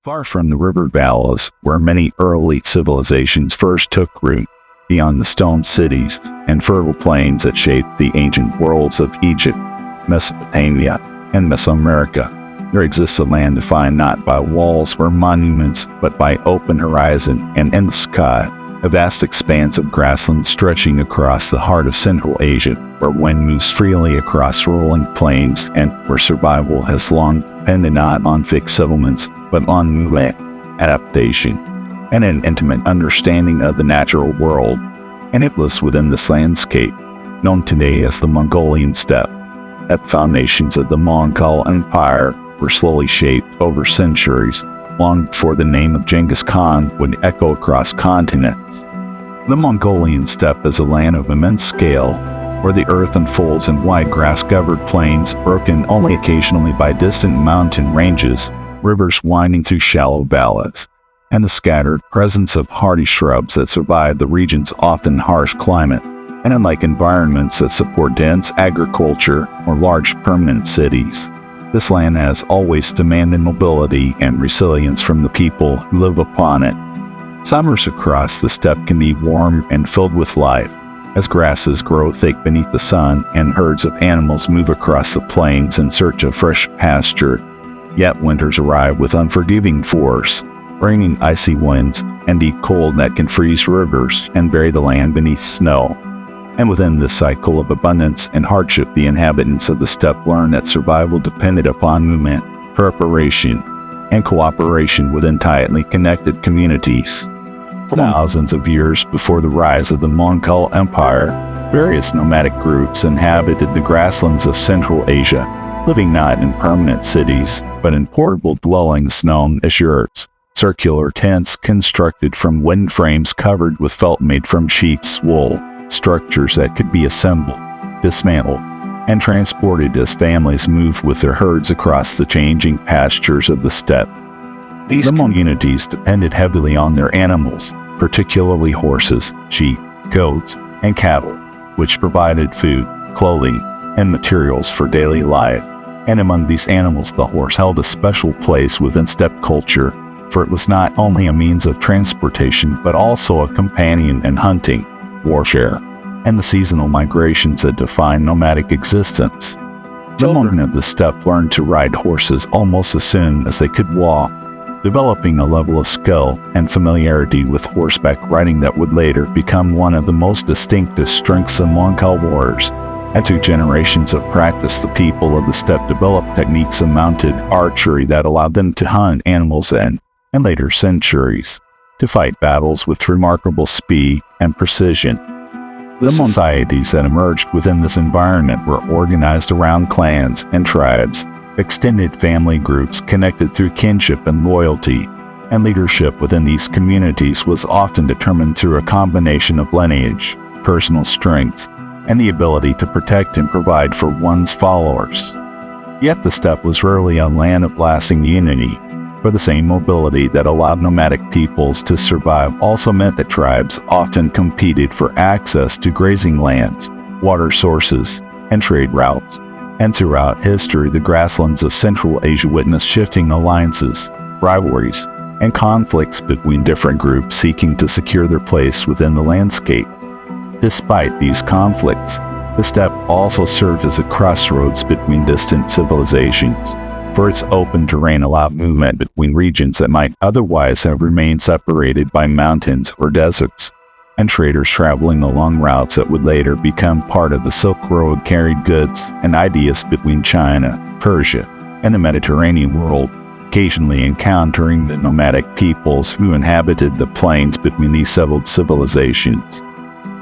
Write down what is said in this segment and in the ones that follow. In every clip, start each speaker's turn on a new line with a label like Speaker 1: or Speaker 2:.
Speaker 1: Far from the river valleys, where many early civilizations first took root, beyond the stone cities and fertile plains that shaped the ancient worlds of Egypt, Mesopotamia, and Mesoamerica, there exists a land defined not by walls or monuments, but by open horizon and endless sky, a vast expanse of grassland stretching across the heart of Central Asia, where wind moves freely across rolling plains and where survival has long depended not on fixed settlements, but on movement, adaptation, and an intimate understanding of the natural world. And it was within this landscape, known today as the Mongolian steppe, that the foundations of the Mongol Empire were slowly shaped over centuries, long before the name of Genghis Khan would echo across continents. The Mongolian steppe is a land of immense scale, where the earth unfolds in wide grass-covered plains, broken only occasionally by distant mountain ranges, rivers winding through shallow valleys, and the scattered presence of hardy shrubs that survive the region's often harsh climate, and unlike environments that support dense agriculture or large permanent cities. This land has always demanded mobility and resilience from the people who live upon it. Summers across the steppe can be warm and filled with life, as grasses grow thick beneath the sun and herds of animals move across the plains in search of fresh pasture. Yet winters arrive with unforgiving force, bringing icy winds and deep cold that can freeze rivers and bury the land beneath snow. And within this cycle of abundance and hardship, the inhabitants of the steppe learn that survival depended upon movement, preparation, and cooperation within tightly connected communities. For thousands of years before the rise of the Mongol Empire, various nomadic groups inhabited the grasslands of Central Asia, living not in permanent cities, but in portable dwellings known as yurts, circular tents constructed from wooden frames covered with felt made from sheep's wool, structures that could be assembled, dismantled, and transported as families moved with their herds across the changing pastures of the steppe. These communities depended heavily on their animals, particularly horses, sheep, goats, and cattle, which provided food, clothing, and materials for daily life. And among these animals, the horse held a special place within steppe culture, for it was not only a means of transportation, but also a companion in hunting, warfare, and the seasonal migrations that define nomadic existence. Children of the steppe learned to ride horses almost as soon as they could walk, developing a level of skill and familiarity with horseback riding that would later become one of the most distinctive strengths of Mongol warriors. And through generations of practice, the people of the steppe developed techniques of mounted archery that allowed them to hunt animals in later centuries, to fight battles with remarkable speed and precision. The societies that emerged within this environment were organized around clans and tribes, extended family groups connected through kinship and loyalty, and leadership within these communities was often determined through a combination of lineage, personal strength, and the ability to protect and provide for one's followers. Yet the steppe was rarely a land of lasting unity, for the same mobility that allowed nomadic peoples to survive also meant that tribes often competed for access to grazing lands, water sources, and trade routes. And throughout history, the grasslands of Central Asia witnessed shifting alliances, rivalries, and conflicts between different groups seeking to secure their place within the landscape. Despite these conflicts, the steppe also served as a crossroads between distant civilizations, for its open terrain allowed movement between regions that might otherwise have remained separated by mountains or deserts, and traders traveling along routes that would later become part of the Silk Road carried goods and ideas between China, Persia, and the Mediterranean world, occasionally encountering the nomadic peoples who inhabited the plains between these settled civilizations.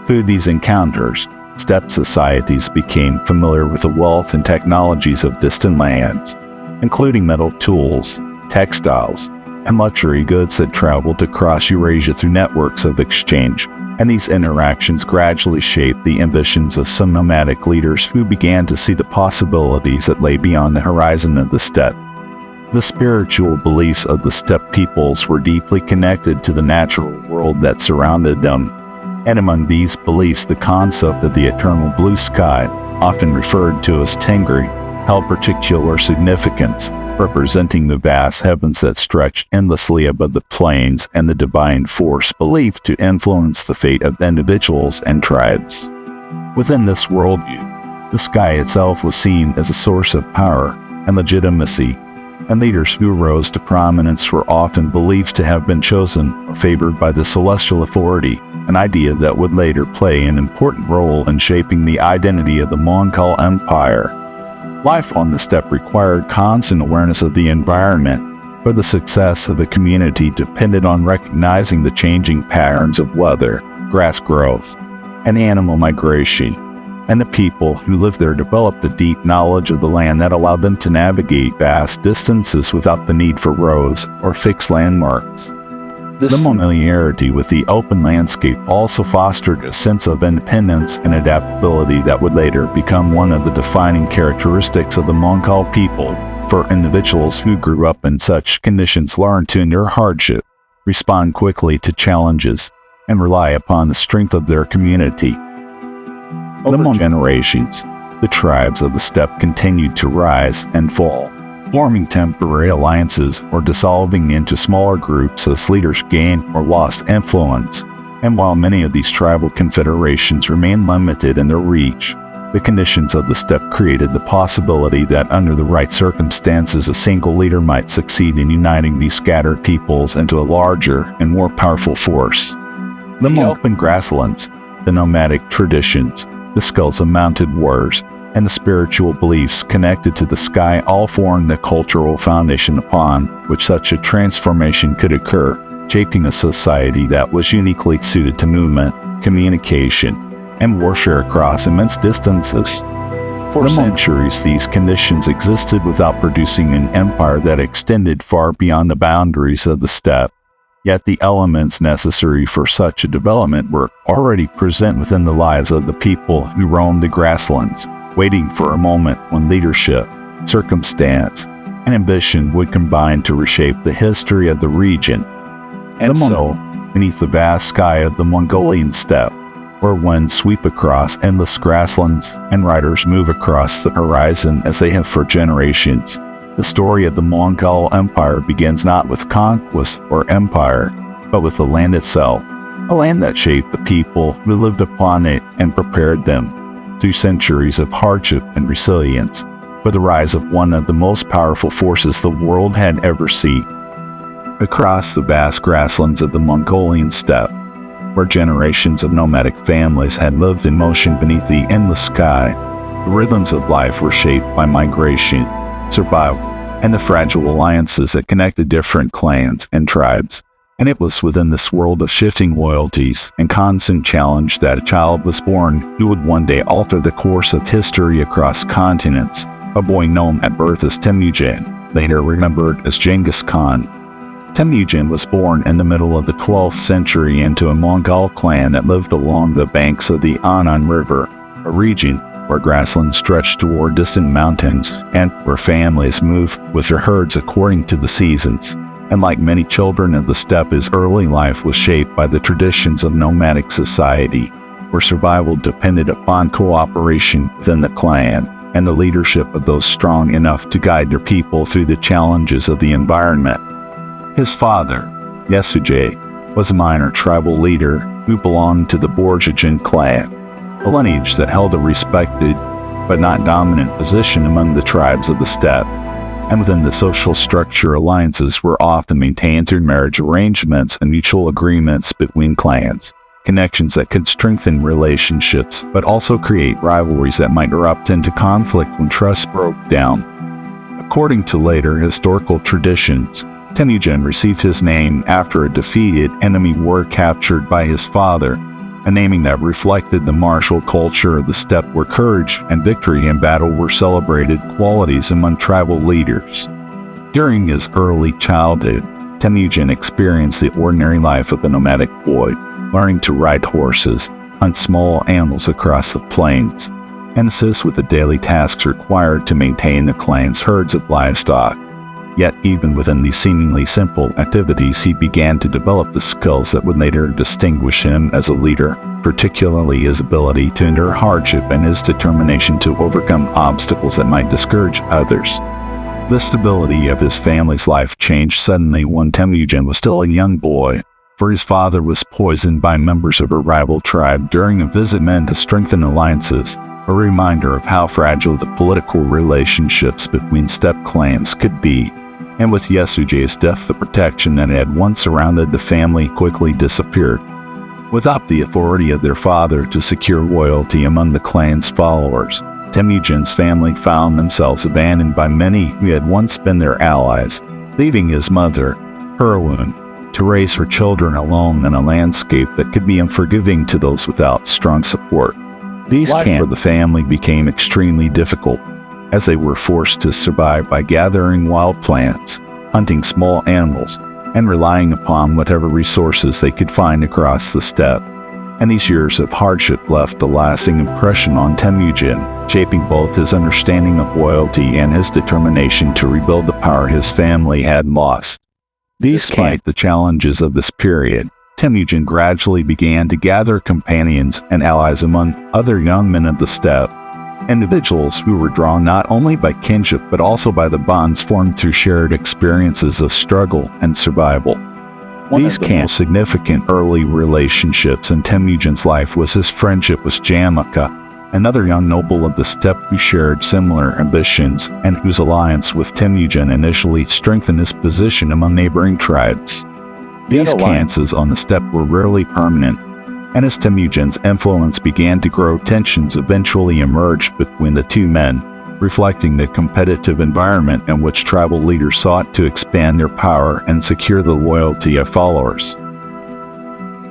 Speaker 1: Through these encounters, steppe societies became familiar with the wealth and technologies of distant lands, including metal tools, textiles, and luxury goods that traveled across Eurasia through networks of exchange. And these interactions gradually shaped the ambitions of some nomadic leaders who began to see the possibilities that lay beyond the horizon of the steppe. The spiritual beliefs of the steppe peoples were deeply connected to the natural world that surrounded them. And among these beliefs, the concept of the eternal blue sky, often referred to as Tengri, held particular significance, representing the vast heavens that stretched endlessly above the plains and the divine force believed to influence the fate of individuals and tribes. Within this worldview, the sky itself was seen as a source of power and legitimacy, and leaders who rose to prominence were often believed to have been chosen or favored by the celestial authority, an idea that would later play an important role in shaping the identity of the Mongol Empire. Life on the steppe required constant awareness of the environment, but the success of the community depended on recognizing the changing patterns of weather, grass growth, and animal migration, and the people who lived there developed a deep knowledge of the land that allowed them to navigate vast distances without the need for roads or fixed landmarks. The familiarity with the open landscape also fostered a sense of independence and adaptability that would later become one of the defining characteristics of the Mongol people, for individuals who grew up in such conditions learned to endure hardship, respond quickly to challenges, and rely upon the strength of their community. Over generations, the tribes of the steppe continued to rise and fall, forming temporary alliances or dissolving into smaller groups as leaders gained or lost influence. And while many of these tribal confederations remained limited in their reach, the conditions of the steppe created the possibility that under the right circumstances a single leader might succeed in uniting these scattered peoples into a larger and more powerful force. The open grasslands, the nomadic traditions, the skulls of mounted warriors, and the spiritual beliefs connected to the sky all formed the cultural foundation upon which such a transformation could occur, shaping a society that was uniquely suited to movement, communication, and warfare across immense distances. For centuries, these conditions existed without producing an empire that extended far beyond the boundaries of the steppe. Yet the elements necessary for such a development were already present within the lives of the people who roamed the grasslands, waiting for a moment when leadership, circumstance, and ambition would combine to reshape the history of the region. And so, beneath the vast sky of the Mongolian steppe, where winds sweep across endless grasslands and riders move across the horizon as they have for generations, the story of the Mongol Empire begins not with conquest or empire, but with the land itself, a land that shaped the people who lived upon it and prepared them, through centuries of hardship and resilience, for the rise of one of the most powerful forces the world had ever seen. Across the vast grasslands of the Mongolian steppe, where generations of nomadic families had lived in motion beneath the endless sky, the rhythms of life were shaped by migration, survival, and the fragile alliances that connected different clans and tribes. And it was within this world of shifting loyalties and constant challenge that a child was born who would one day alter the course of history across continents, a boy known at birth as Temujin, later remembered as Genghis Khan. Temujin was born in the middle of the 12th century into a Mongol clan that lived along the banks of the Anan River, a region where grasslands stretched toward distant mountains and where families moved with their herds according to the seasons. And like many children of the steppe, his early life was shaped by the traditions of nomadic society, where survival depended upon cooperation within the clan and the leadership of those strong enough to guide their people through the challenges of the environment. His father, Yesujay, was a minor tribal leader who belonged to the Borjigin clan, a lineage that held a respected but not dominant position among the tribes of the steppe. And within the social structure, alliances were often maintained through marriage arrangements and mutual agreements between clans, connections that could strengthen relationships but also create rivalries that might erupt into conflict when trust broke down. According to later historical traditions, Temujin received his name after a defeated enemy war captured by his father, a naming that reflected the martial culture of the steppe where courage and victory in battle were celebrated qualities among tribal leaders. During his early childhood, Temujin experienced the ordinary life of the nomadic boy, learning to ride horses, hunt small animals across the plains, and assist with the daily tasks required to maintain the clan's herds of livestock. Yet even within these seemingly simple activities, he began to develop the skills that would later distinguish him as a leader, particularly his ability to endure hardship and his determination to overcome obstacles that might discourage others. The stability of his family's life changed suddenly when Temujin was still a young boy, for his father was poisoned by members of a rival tribe during a visit meant to strengthen alliances, a reminder of how fragile the political relationships between steppe clans could be. And with Yasuge's death, the protection that had once surrounded the family quickly disappeared. Without the authority of their father to secure loyalty among the clan's followers, Temujin's family found themselves abandoned by many who had once been their allies, leaving his mother, Rewoven, to raise her children alone in a landscape that could be unforgiving to those without strong support. These camps for the family became extremely difficult, as they were forced to survive by gathering wild plants, hunting small animals, and relying upon whatever resources they could find across the steppe. And these years of hardship left a lasting impression on Temujin, shaping both his understanding of loyalty and his determination to rebuild the power his family had lost. Despite the challenges of this period, Temujin gradually began to gather companions and allies among other young men of the steppe, individuals who were drawn not only by kinship but also by the bonds formed through shared experiences of struggle and survival. These most significant early relationships in Temujin's life was his friendship with Jamaka, another young noble of the steppe who shared similar ambitions and whose alliance with Temujin initially strengthened his position among neighboring tribes. These alliances on the steppe were rarely permanent, and as Temujin's influence began to grow, tensions eventually emerged between the two men, reflecting the competitive environment in which tribal leaders sought to expand their power and secure the loyalty of followers.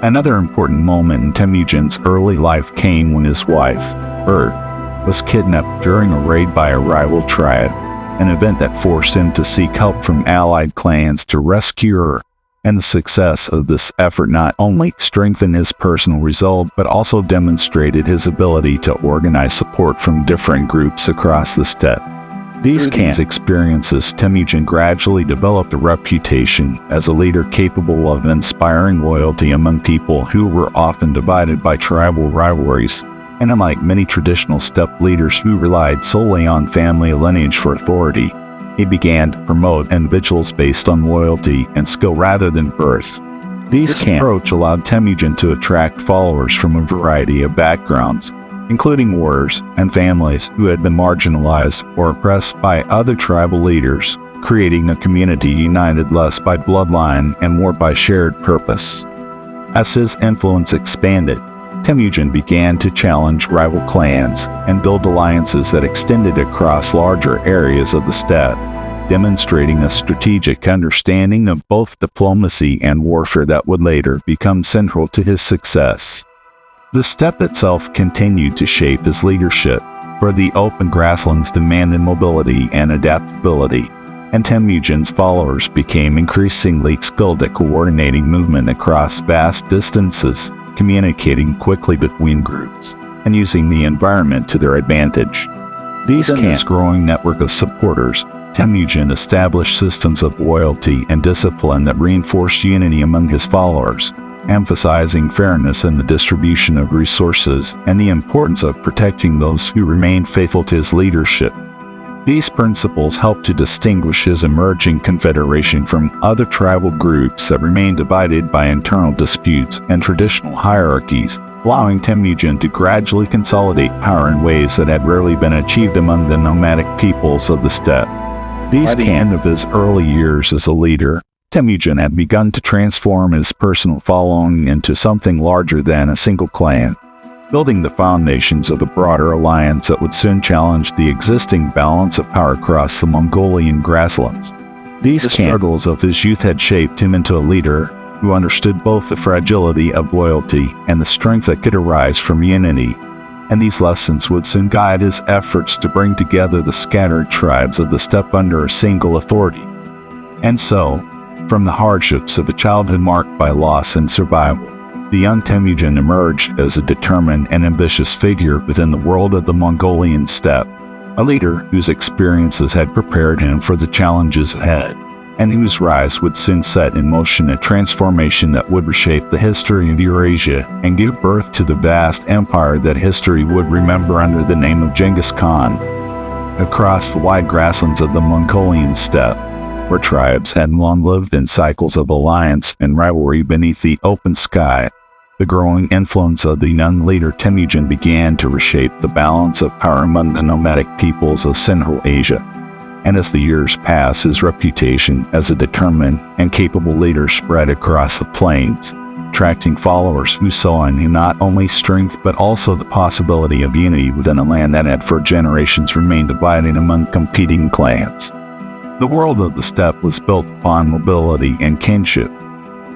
Speaker 1: Another important moment in Temujin's early life came when his wife, was kidnapped during a raid by a rival tribe, an event that forced him to seek help from allied clans to rescue her. And the success of this effort not only strengthened his personal resolve but also demonstrated his ability to organize support from different groups across the steppe. These experiences, Temujin gradually developed a reputation as a leader capable of inspiring loyalty among people who were often divided by tribal rivalries. And unlike many traditional steppe leaders who relied solely on family lineage for authority, he began to promote individuals based on loyalty and skill rather than birth. This approach allowed Temujin to attract followers from a variety of backgrounds, including warriors and families who had been marginalized or oppressed by other tribal leaders, creating a community united less by bloodline and more by shared purpose. As his influence expanded, Temujin began to challenge rival clans and build alliances that extended across larger areas of the steppe, demonstrating a strategic understanding of both diplomacy and warfare that would later become central to his success. The steppe itself continued to shape his leadership, for the open grasslands demanded mobility and adaptability, and Temujin's followers became increasingly skilled at coordinating movement across vast distances, communicating quickly between groups, and using the environment to their advantage. Within this growing network of supporters, Temujin established systems of loyalty and discipline that reinforced unity among his followers, emphasizing fairness in the distribution of resources and the importance of protecting those who remained faithful to his leadership. These principles helped to distinguish his emerging confederation from other tribal groups that remained divided by internal disputes and traditional hierarchies, allowing Temujin to gradually consolidate power in ways that had rarely been achieved among the nomadic peoples of the steppe. By the end of his early years as a leader, Temujin had begun to transform his personal following into something larger than a single clan, building the foundations of a broader alliance that would soon challenge the existing balance of power across the Mongolian grasslands. These struggles of his youth had shaped him into a leader who understood both the fragility of loyalty and the strength that could arise from unity, and these lessons would soon guide his efforts to bring together the scattered tribes of the steppe under a single authority. And so, from the hardships of a childhood marked by loss and survival, the young Temujin emerged as a determined and ambitious figure within the world of the Mongolian steppe, a leader whose experiences had prepared him for the challenges ahead, and whose rise would soon set in motion a transformation that would reshape the history of Eurasia and give birth to the vast empire that history would remember under the name of Genghis Khan. across the wide grasslands of the Mongolian steppe, where tribes had long lived in cycles of alliance and rivalry beneath the open sky. The growing influence of the young leader Temujin began to reshape the balance of power among the nomadic peoples of Central Asia. And as the years passed, his reputation as a determined and capable leader spread across the plains, attracting followers who saw in him not only strength but also the possibility of unity within a land that had for generations remained divided among competing clans. The world of the steppe was built upon mobility and kinship,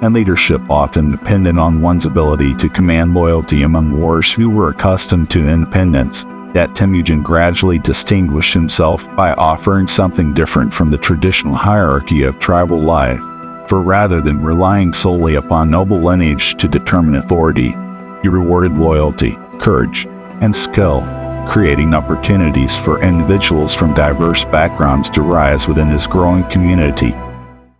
Speaker 1: and leadership often depended on one's ability to command loyalty among warriors who were accustomed to independence. Yet Temujin gradually distinguished himself by offering something different from the traditional hierarchy of tribal life, for rather than relying solely upon noble lineage to determine authority, he rewarded loyalty, courage, and skill, creating opportunities for individuals from diverse backgrounds to rise within his growing community.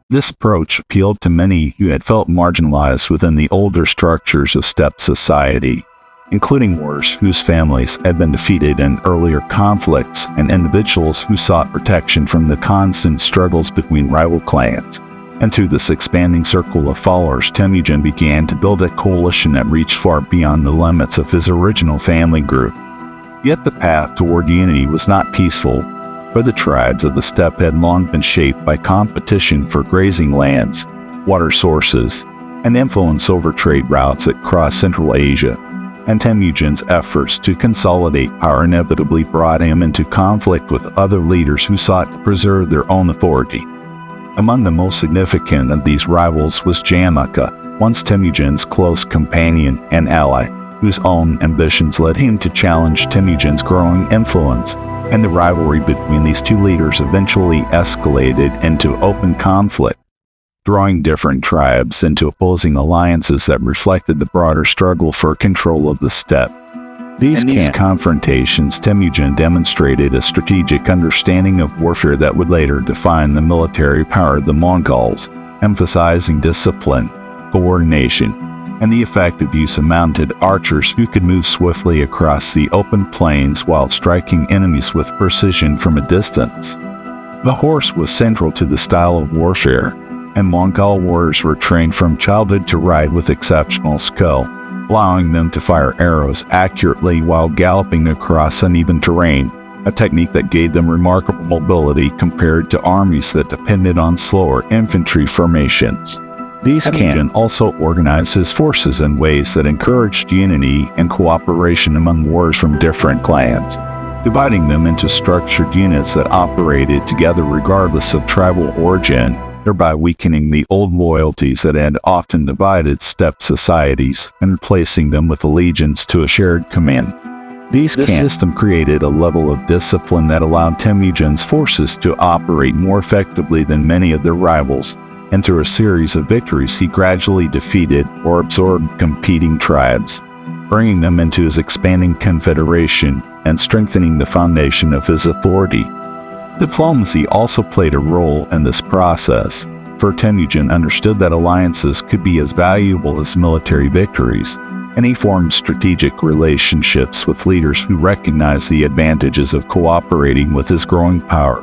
Speaker 1: This approach appealed to many who had felt marginalized within the older structures of steppe society, including warriors whose families had been defeated in earlier conflicts and individuals who sought protection from the constant struggles between rival clans. And through this expanding circle of followers, Temujin began to build a coalition that reached far beyond the limits of his original family group. Yet the path toward unity was not peaceful, for the tribes of the steppe had long been shaped by competition for grazing lands, water sources, and influence over trade routes that crossed Central Asia, and Temujin's efforts to consolidate power inevitably brought him into conflict with other leaders who sought to preserve their own authority. Among the most significant of these rivals was Jamaka, once Temujin's close companion and ally, whose own ambitions led him to challenge Temujin's growing influence, and the rivalry between these two leaders eventually escalated into open conflict, drawing different tribes into opposing alliances that reflected the broader struggle for control of the steppe. In these confrontations, Temujin demonstrated a strategic understanding of warfare that would later define the military power of the Mongols, emphasizing discipline, coordination, and the effective use of mounted archers who could move swiftly across the open plains while striking enemies with precision from a distance. The horse was central to the style of warfare, and Mongol warriors were trained from childhood to ride with exceptional skill, allowing them to fire arrows accurately while galloping across uneven terrain, a technique that gave them remarkable mobility compared to armies that depended on slower infantry formations. Temujin also organized his forces in ways that encouraged unity and cooperation among warriors from different clans, dividing them into structured units that operated together regardless of tribal origin, thereby weakening the old loyalties that had often divided steppe societies and replacing them with allegiance to a shared command. This system created a level of discipline that allowed Temujin's forces to operate more effectively than many of their rivals, and through a series of victories he gradually defeated or absorbed competing tribes, bringing them into his expanding confederation and strengthening the foundation of his authority. Diplomacy also played a role in this process, for Temujin understood that alliances could be as valuable as military victories, and he formed strategic relationships with leaders who recognized the advantages of cooperating with his growing power.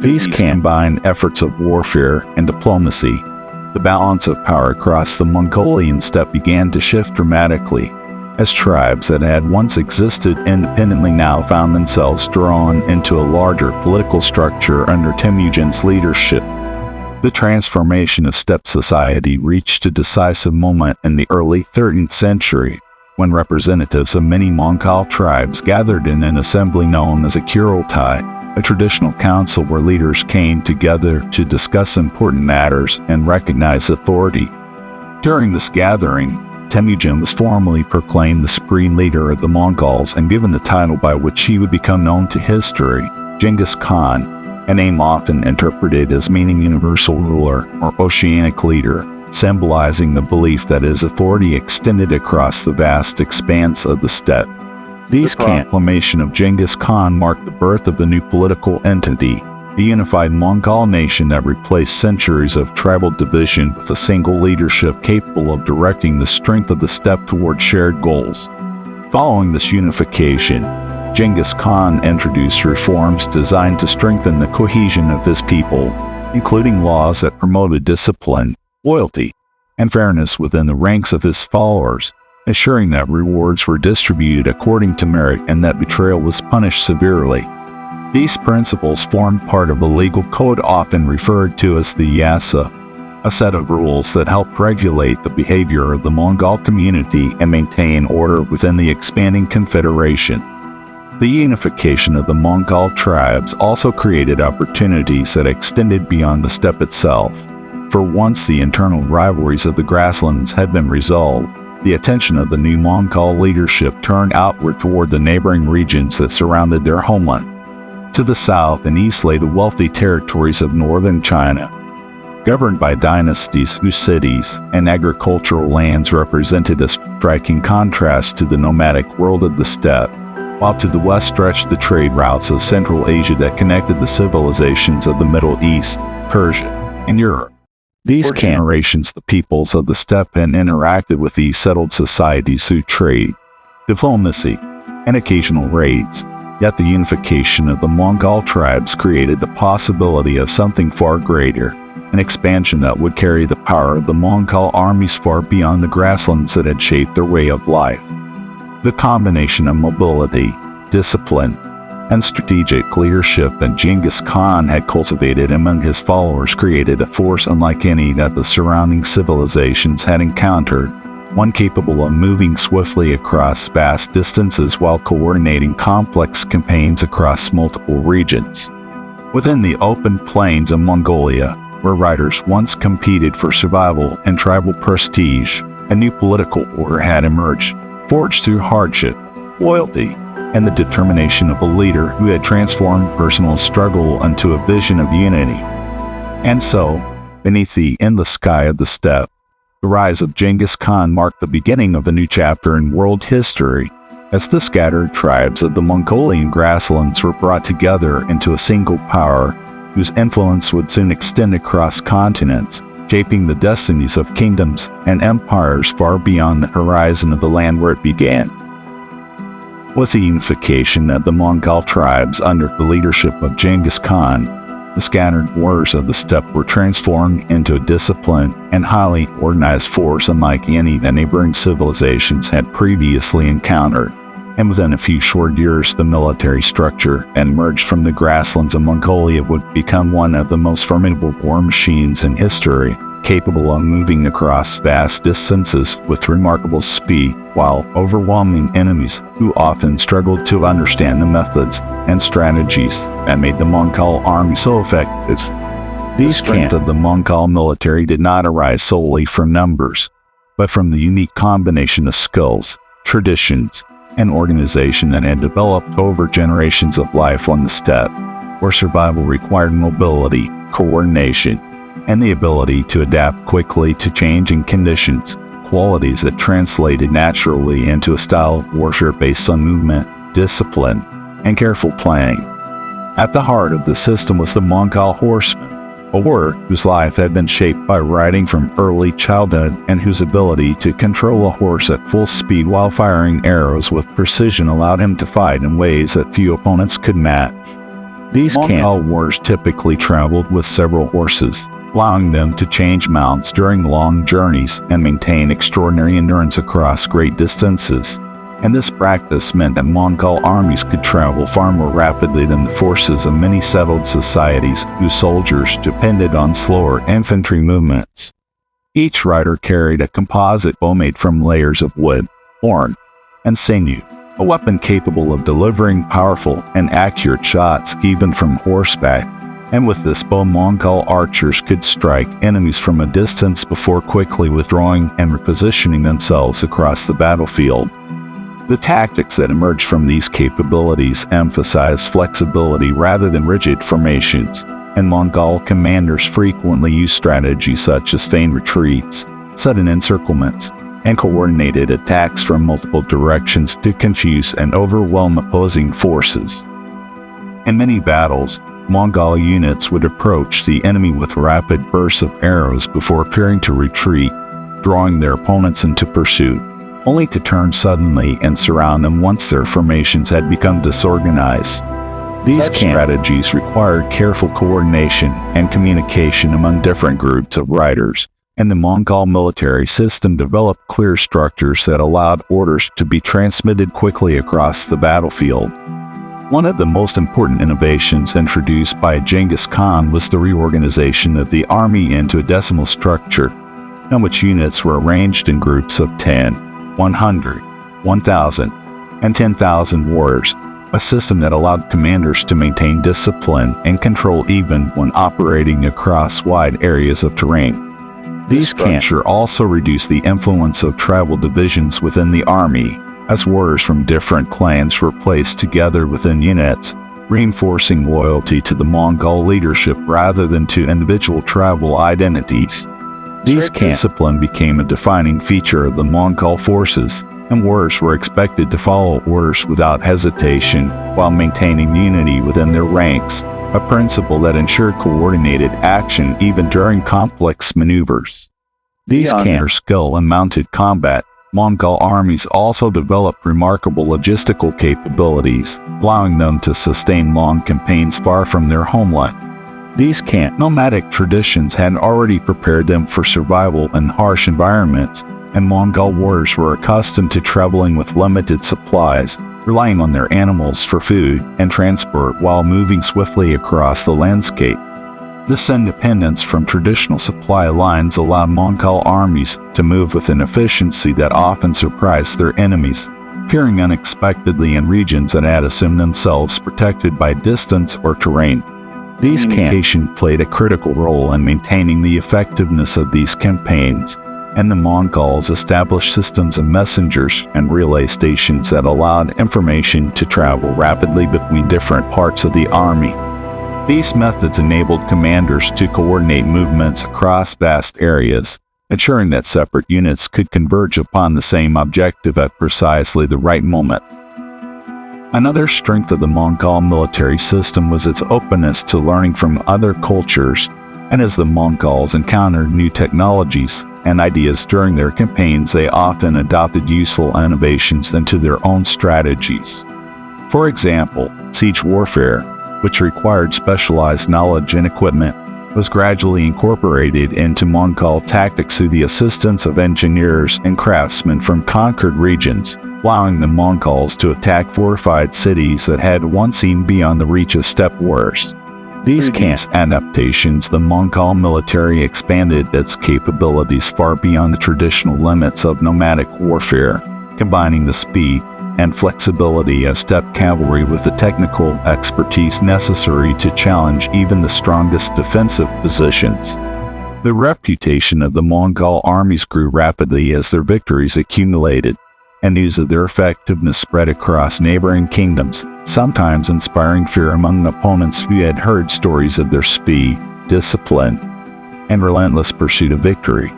Speaker 1: These combined efforts of warfare and diplomacy, the balance of power across the Mongolian steppe began to shift dramatically, as tribes that had once existed independently now found themselves drawn into a larger political structure under Temujin's leadership. The transformation of steppe society reached a decisive moment in the early 13th century, when representatives of many Mongol tribes gathered in an assembly known as a Kurultai, a traditional council where leaders came together to discuss important matters and recognize authority. During this gathering, Temujin was formally proclaimed the supreme leader of the Mongols and given the title by which he would become known to history, Genghis Khan, a name often interpreted as meaning universal ruler or oceanic leader, symbolizing the belief that his authority extended across the vast expanse of the steppe. The proclamation of Genghis Khan marked the birth of the new political entity, a unified Mongol nation that replaced centuries of tribal division with a single leadership capable of directing the strength of the steppe toward shared goals. Following this unification, Genghis Khan introduced reforms designed to strengthen the cohesion of his people, including laws that promoted discipline, loyalty, and fairness within the ranks of his followers, ensuring that rewards were distributed according to merit and that betrayal was punished severely. These principles formed part of a legal code often referred to as the Yasa, a set of rules that helped regulate the behavior of the Mongol community and maintain order within the expanding confederation. The unification of the Mongol tribes also created opportunities that extended beyond the steppe itself. For once the internal rivalries of the grasslands had been resolved, the attention of the new Mongol leadership turned outward toward the neighboring regions that surrounded their homeland. To the south and east lay the wealthy territories of northern China, governed by dynasties whose cities and agricultural lands represented a striking contrast to the nomadic world of the steppe, while to the west stretched the trade routes of Central Asia that connected the civilizations of the Middle East, Persia, and Europe. These generations, the peoples of the steppe had interacted with these settled societies through trade, diplomacy, and occasional raids. Yet the unification of the Mongol tribes created the possibility of something far greater, an expansion that would carry the power of the Mongol armies far beyond the grasslands that had shaped their way of life. The combination of mobility, discipline, and strategic leadership that Genghis Khan had cultivated among his followers created a force unlike any that the surrounding civilizations had encountered, one capable of moving swiftly across vast distances while coordinating complex campaigns across multiple regions. Within the open plains of Mongolia, where riders once competed for survival and tribal prestige, a new political order had emerged, forged through hardship, loyalty, and the determination of a leader who had transformed personal struggle into a vision of unity. And so, beneath the endless sky of the steppe, the rise of Genghis Khan marked the beginning of a new chapter in world history, as the scattered tribes of the Mongolian grasslands were brought together into a single power whose influence would soon extend across continents, shaping the destinies of kingdoms and empires far beyond the horizon of the land where it began. With the unification of the Mongol tribes under the leadership of Genghis Khan, the scattered warriors of the steppe were transformed into a disciplined and highly organized force unlike any that neighboring civilizations had previously encountered. And within a few short years, the military structure that emerged from the grasslands of Mongolia would become one of the most formidable war machines in history, capable of moving across vast distances with remarkable speed while overwhelming enemies who often struggled to understand the methods and strategies that made the Mongol army so effective. The strength of the Mongol military did not arise solely from numbers, but from the unique combination of skills, traditions, and organization that had developed over generations of life on the steppe, where survival required mobility, coordination, and the ability to adapt quickly to changing conditions, qualities that translated naturally into a style of warfare based on movement, discipline, and careful planning. At the heart of the system was the Mongol horseman, a warrior whose life had been shaped by riding from early childhood and whose ability to control a horse at full speed while firing arrows with precision allowed him to fight in ways that few opponents could match. These Mongol warriors typically traveled with several horses, allowing them to change mounts during long journeys and maintain extraordinary endurance across great distances. And this practice meant that Mongol armies could travel far more rapidly than the forces of many settled societies whose soldiers depended on slower infantry movements. Each rider carried a composite bow made from layers of wood, horn, and sinew, a weapon capable of delivering powerful and accurate shots even from horseback. And with this bow, Mongol archers could strike enemies from a distance before quickly withdrawing and repositioning themselves across the battlefield. The tactics that emerged from these capabilities emphasized flexibility rather than rigid formations, and Mongol commanders frequently used strategies such as feigned retreats, sudden encirclements, and coordinated attacks from multiple directions to confuse and overwhelm opposing forces. In many battles, Mongol units would approach the enemy with rapid bursts of arrows before appearing to retreat, drawing their opponents into pursuit. only to turn suddenly and surround them once their formations had become disorganized. These strategies required careful coordination and communication among different groups of riders, and the Mongol military system developed clear structures that allowed orders to be transmitted quickly across the battlefield. One of the most important innovations introduced by Genghis Khan was the reorganization of the army into a decimal structure, in which units were arranged in groups of 10, 100, 1,000, and 10,000 warriors, a system that allowed commanders to maintain discipline and control even when operating across wide areas of terrain. These structures also reduced the influence of tribal divisions within the army, as warriors from different clans were placed together within units, reinforcing loyalty to the Mongol leadership rather than to individual tribal identities. This discipline became a defining feature of the Mongol forces, and warriors were expected to follow orders without hesitation while maintaining unity within their ranks, a principle that ensured coordinated action even during complex maneuvers. These counter skill in mounted combat, Mongol armies also developed remarkable logistical capabilities, allowing them to sustain long campaigns far from their homeland. These nomadic traditions had already prepared them for survival in harsh environments, and Mongol warriors were accustomed to traveling with limited supplies, relying on their animals for food and transport while moving swiftly across the landscape. This independence from traditional supply lines allowed Mongol armies to move with an efficiency that often surprised their enemies, appearing unexpectedly in regions that had assumed themselves protected by distance or terrain. These communication played a critical role in maintaining the effectiveness of these campaigns, and the Mongols established systems of messengers and relay stations that allowed information to travel rapidly between different parts of the army. These methods enabled commanders to coordinate movements across vast areas, ensuring that separate units could converge upon the same objective at precisely the right moment. Another strength of the Mongol military system was its openness to learning from other cultures, and as the Mongols encountered new technologies and ideas during their campaigns, they often adopted useful innovations into their own strategies. For example, siege warfare, which required specialized knowledge and equipment, was gradually incorporated into Mongol tactics through the assistance of engineers and craftsmen from conquered regions, allowing the Mongols to attack fortified cities that had once seemed beyond the reach of steppe warriors. These adaptations, the Mongol military expanded its capabilities far beyond the traditional limits of nomadic warfare, combining the speed and flexibility of steppe cavalry with the technical expertise necessary to challenge even the strongest defensive positions. The reputation of the Mongol armies grew rapidly as their victories accumulated, and news of their effectiveness spread across neighboring kingdoms, sometimes inspiring fear among opponents who had heard stories of their speed, discipline, and relentless pursuit of victory.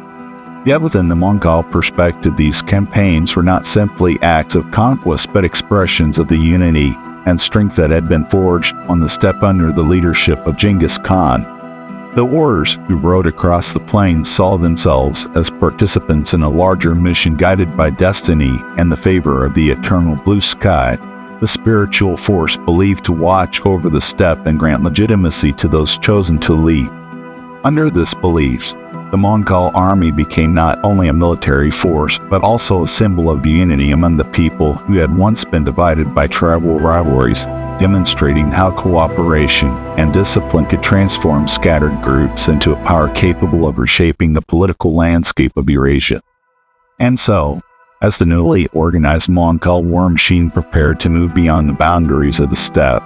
Speaker 1: Yet within the Mongol perspective, these campaigns were not simply acts of conquest but expressions of the unity and strength that had been forged on the steppe under the leadership of Genghis Khan. The warriors who rode across the plains saw themselves as participants in a larger mission guided by destiny and the favor of the eternal blue sky, the spiritual force believed to watch over the steppe and grant legitimacy to those chosen to lead. Under this belief, the Mongol army became not only a military force, but also a symbol of unity among the people who had once been divided by tribal rivalries, demonstrating how cooperation and discipline could transform scattered groups into a power capable of reshaping the political landscape of Eurasia. And so, as the newly organized Mongol war machine prepared to move beyond the boundaries of the steppe,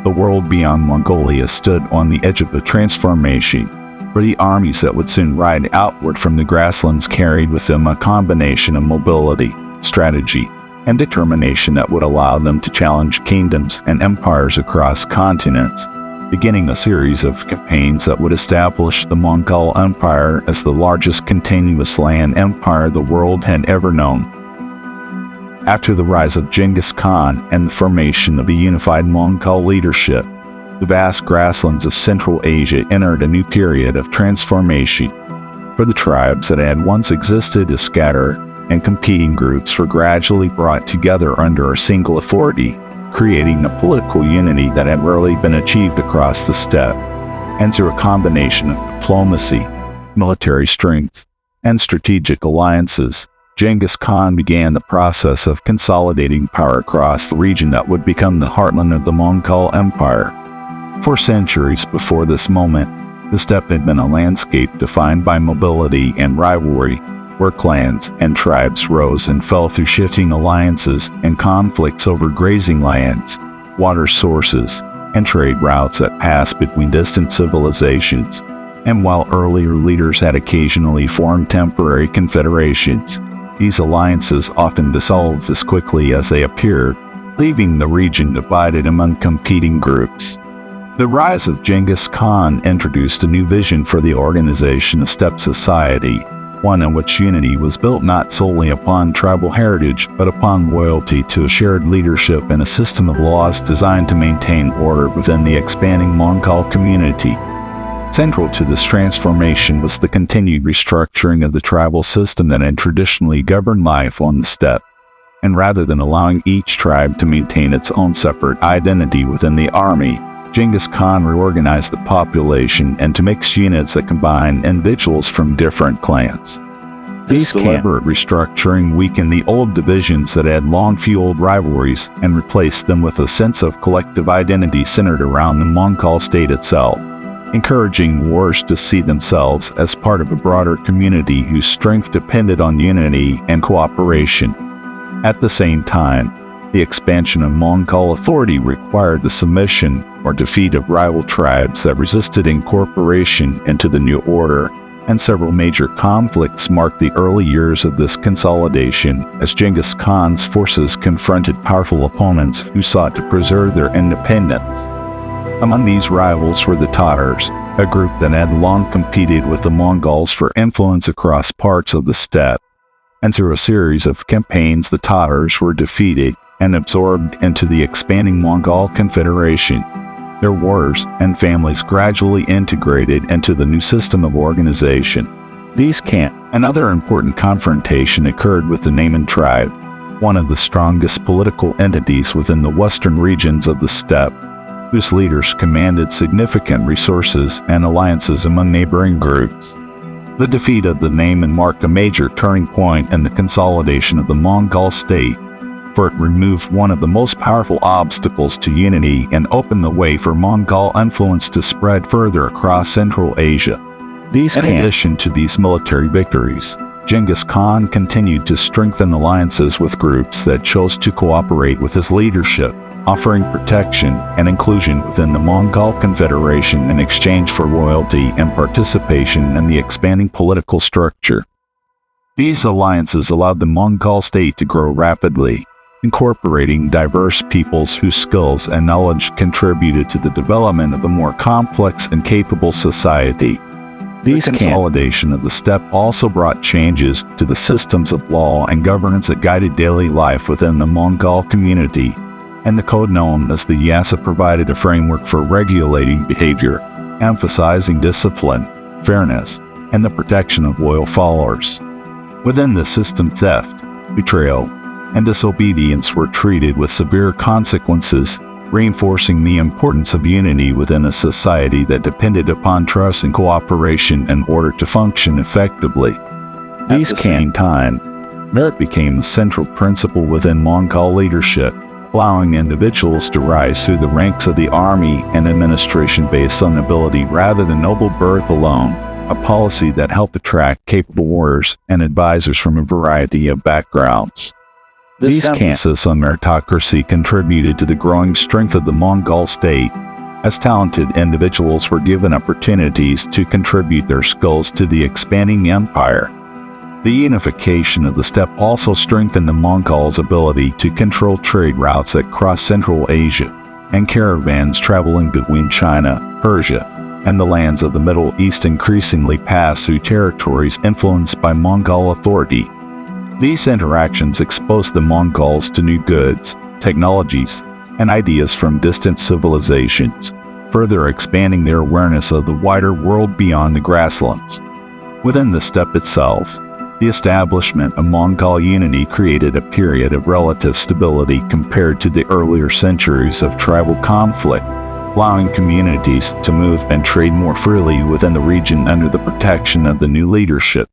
Speaker 1: the world beyond Mongolia stood on the edge of a transformation, where the armies that would soon ride outward from the grasslands carried with them a combination of mobility, strategy, and determination that would allow them to challenge kingdoms and empires across continents, beginning a series of campaigns that would establish the Mongol Empire as the largest continuous land empire the world had ever known. After the rise of Genghis Khan and the formation of a unified Mongol leadership, the vast grasslands of Central Asia entered a new period of transformation. For the tribes that had once existed as scattered and competing groups were gradually brought together under a single authority, creating a political unity that had rarely been achieved across the steppe. And through a combination of diplomacy, military strength, and strategic alliances, Genghis Khan began the process of consolidating power across the region that would become the heartland of the Mongol Empire. For centuries before this moment, the steppe had been a landscape defined by mobility and rivalry, where clans and tribes rose and fell through shifting alliances and conflicts over grazing lands, water sources, and trade routes that passed between distant civilizations. And while earlier leaders had occasionally formed temporary confederations, these alliances often dissolved as quickly as they appeared, leaving the region divided among competing groups. The rise of Genghis Khan introduced a new vision for the organization of steppe society, one in which unity was built not solely upon tribal heritage but upon loyalty to a shared leadership and a system of laws designed to maintain order within the expanding Mongol community. Central to this transformation was the continued restructuring of the tribal system that had traditionally governed life on the steppe, and rather than allowing each tribe to maintain its own separate identity within the army, Genghis Khan reorganized the population into mixed units that combined individuals from different clans. This deliberate restructuring weakened the old divisions that had long fueled rivalries and replaced them with a sense of collective identity centered around the Mongol state itself, encouraging warriors to see themselves as part of a broader community whose strength depended on unity and cooperation. At the same time, the expansion of Mongol authority required the submission or defeat of rival tribes that resisted incorporation into the new order, and several major conflicts marked the early years of this consolidation as Genghis Khan's forces confronted powerful opponents who sought to preserve their independence. Among these rivals were the Tatars, a group that had long competed with the Mongols for influence across parts of the steppe, and through a series of campaigns the Tatars were defeated and absorbed into the expanding Mongol Confederation. Their warriors and families gradually integrated into the new system of organization. Another important confrontation occurred with the Naiman tribe, one of the strongest political entities within the western regions of the steppe, whose leaders commanded significant resources and alliances among neighboring groups. The defeat of the Naiman marked a major turning point in the consolidation of the Mongol state, for it removed one of the most powerful obstacles to unity and opened the way for Mongol influence to spread further across Central Asia. In addition to these military victories, Genghis Khan continued to strengthen alliances with groups that chose to cooperate with his leadership, offering protection and inclusion within the Mongol Confederation in exchange for loyalty and participation in the expanding political structure. These alliances allowed the Mongol state to grow rapidly, incorporating diverse peoples whose skills and knowledge contributed to the development of a more complex and capable society. The consolidation of the steppe also brought changes to the systems of law and governance that guided daily life within the Mongol community, and the code known as the Yasa provided a framework for regulating behavior, emphasizing discipline, fairness, and the protection of loyal followers. Within the system, theft, betrayal, and disobedience were treated with severe consequences, reinforcing the importance of unity within a society that depended upon trust and cooperation in order to function effectively. At the same time, merit became a central principle within Mongol leadership, allowing individuals to rise through the ranks of the army and administration based on ability rather than noble birth alone, a policy that helped attract capable warriors and advisors from a variety of backgrounds. This emphasis on meritocracy contributed to the growing strength of the Mongol state, as talented individuals were given opportunities to contribute their skills to the expanding empire. The unification of the steppe also strengthened the Mongols' ability to control trade routes that crossed Central Asia, and caravans traveling between China, Persia, and the lands of the Middle East increasingly passed through territories influenced by Mongol authority. These interactions exposed the Mongols to new goods, technologies, and ideas from distant civilizations, further expanding their awareness of the wider world beyond the grasslands. Within the steppe itself, The establishment of Mongol unity created a period of relative stability compared to the earlier centuries of tribal conflict, allowing communities to move and trade more freely within the region under the protection of the new leadership.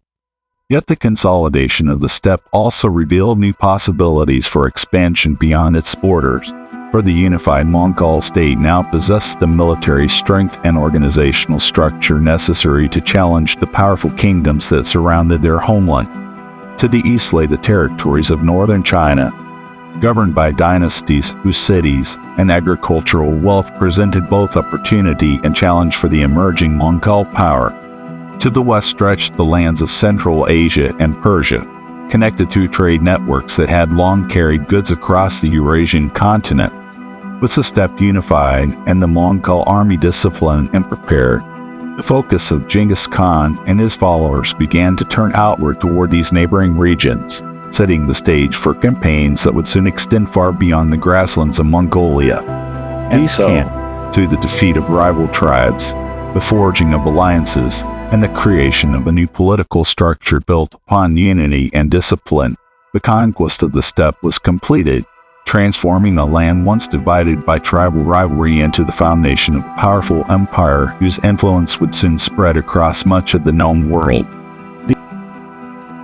Speaker 1: Yet the consolidation of the steppe also revealed new possibilities for expansion beyond its borders, for the unified Mongol state now possessed the military strength and organizational structure necessary to challenge the powerful kingdoms that surrounded their homeland. To the east lay the territories of northern China, governed by dynasties whose cities and agricultural wealth presented both opportunity and challenge for the emerging Mongol power. To the west stretched the lands of Central Asia and Persia, connected through trade networks that had long carried goods across the Eurasian continent. With the steppe unified and the Mongol army disciplined and prepared, the focus of Genghis Khan and his followers began to turn outward toward these neighboring regions, setting the stage for campaigns that would soon extend far beyond the grasslands of Mongolia. And so, through the defeat of rival tribes, the forging of alliances, and the creation of a new political structure built upon unity and discipline, the conquest of the steppe was completed, transforming a land once divided by tribal rivalry into the foundation of a powerful empire whose influence would soon spread across much of the known world.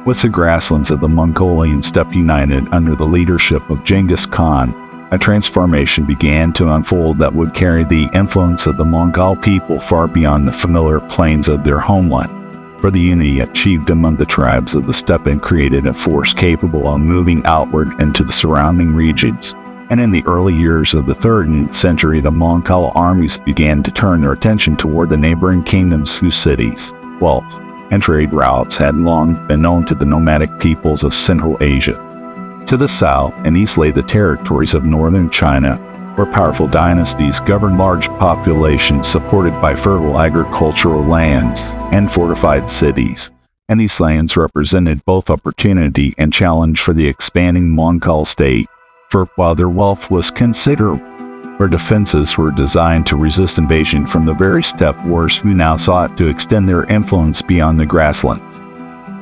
Speaker 1: With the grasslands of the Mongolian steppe united under the leadership of Genghis Khan, a transformation began to unfold that would carry the influence of the Mongol people far beyond the familiar plains of their homeland. For the unity achieved among the tribes of the steppe and created a force capable of moving outward into the surrounding regions. And in the early years of the 13th century, the Mongol armies began to turn their attention toward the neighboring kingdoms whose cities, wealth, and trade routes had long been known to the nomadic peoples of Central Asia. To the south and east lay the territories of northern China, where powerful dynasties governed large populations supported by fertile agricultural lands and fortified cities, and these lands represented both opportunity and challenge for the expanding Mongol state, for while their wealth was considerable, their defenses were designed to resist invasion from the very steppe wars who now sought to extend their influence beyond the grasslands.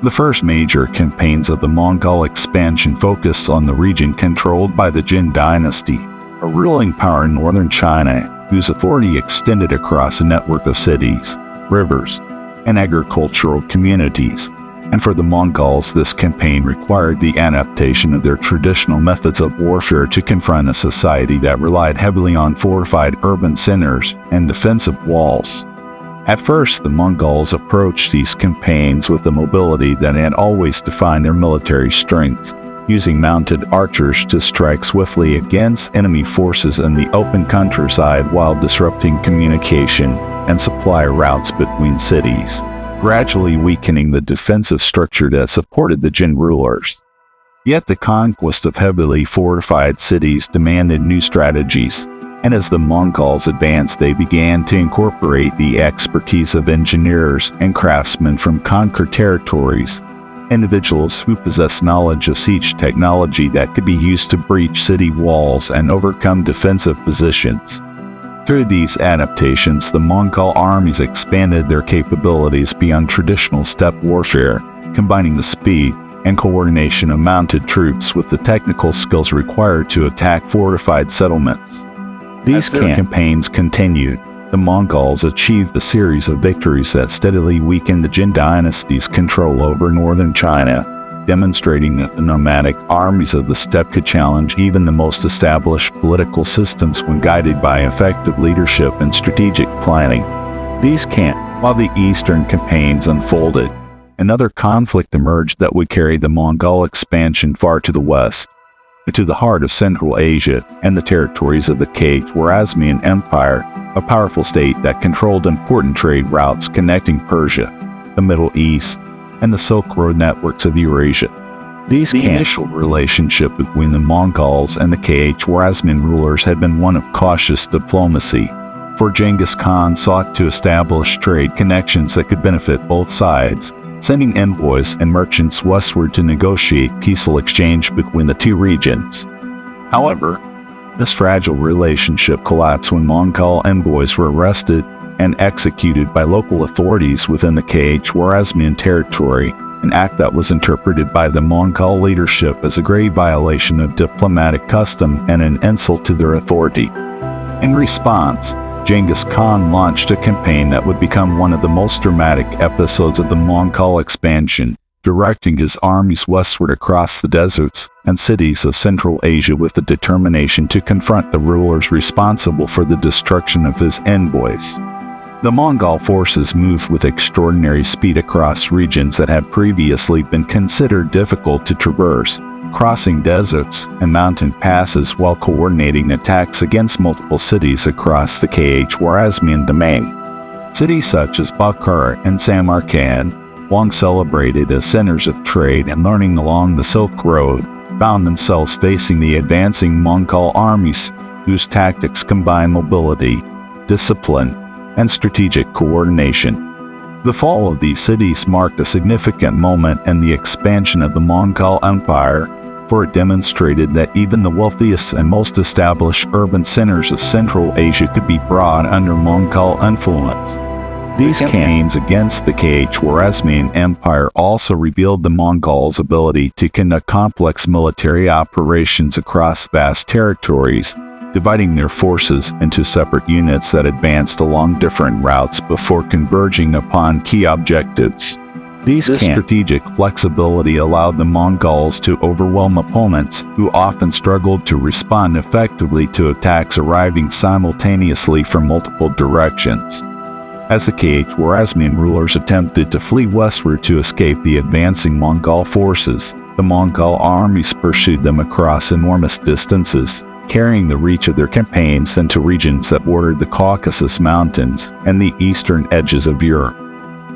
Speaker 1: The first major campaigns of the Mongol expansion focused on the region controlled by the Jin dynasty, a ruling power in northern China whose authority extended across a network of cities, rivers, and agricultural communities. And for the Mongols, this campaign required the adaptation of their traditional methods of warfare to confront a society that relied heavily on fortified urban centers and defensive walls. At first, the Mongols approached these campaigns with the mobility that had always defined their military strength, using mounted archers to strike swiftly against enemy forces in the open countryside while disrupting communication and supply routes between cities, gradually weakening the defensive structure that supported the Jin rulers. Yet the conquest of heavily fortified cities demanded new strategies, and as the Mongols advanced, they began to incorporate the expertise of engineers and craftsmen from conquered territories, individuals who possessed knowledge of siege technology that could be used to breach city walls and overcome defensive positions. Through these adaptations, the Mongol armies expanded their capabilities beyond traditional steppe warfare, combining the speed and coordination of mounted troops with the technical skills required to attack fortified settlements. These campaigns continued. The Mongols achieved a series of victories that steadily weakened the Jin dynasty's control over northern China, demonstrating that the nomadic armies of the steppe could challenge even the most established political systems when guided by effective leadership and strategic planning. While the eastern campaigns unfolded, another conflict emerged that would carry the Mongol expansion far to the west, into the heart of Central Asia and the territories of the Khwarezmian Empire, a powerful state that controlled important trade routes connecting Persia, the Middle East, and the Silk Road networks of Eurasia. The initial relationship between the Mongols and the Khwarezmian rulers had been one of cautious diplomacy, for Genghis Khan sought to establish trade connections that could benefit both sides, sending envoys and merchants westward to negotiate peaceful exchange between the two regions. However, this fragile relationship collapsed when Mongol envoys were arrested and executed by local authorities within the Khwarezmian territory, an act that was interpreted by the Mongol leadership as a grave violation of diplomatic custom and an insult to their authority. In response, Genghis Khan launched a campaign that would become one of the most dramatic episodes of the Mongol expansion, directing his armies westward across the deserts and cities of Central Asia with the determination to confront the rulers responsible for the destruction of his envoys. The Mongol forces moved with extraordinary speed across regions that had previously been considered difficult to traverse, crossing deserts and mountain passes while coordinating attacks against multiple cities across the Khwarezmian domain. Cities such as Bukhara and Samarkand, long celebrated as centers of trade and learning along the Silk Road, found themselves facing the advancing Mongol armies whose tactics combine mobility, discipline, and strategic coordination. The fall of these cities marked a significant moment in the expansion of the Mongol Empire, for it demonstrated that even the wealthiest and most established urban centers of Central Asia could be brought under Mongol influence. These campaigns against the Khwarezmian Empire also revealed the Mongols' ability to conduct complex military operations across vast territories, dividing their forces into separate units that advanced along different routes before converging upon key objectives. This strategic flexibility allowed the Mongols to overwhelm opponents who often struggled to respond effectively to attacks arriving simultaneously from multiple directions. As the Khwarezmian rulers attempted to flee westward to escape the advancing Mongol forces, the Mongol armies pursued them across enormous distances, carrying the reach of their campaigns into regions that bordered the Caucasus Mountains and the eastern edges of Europe.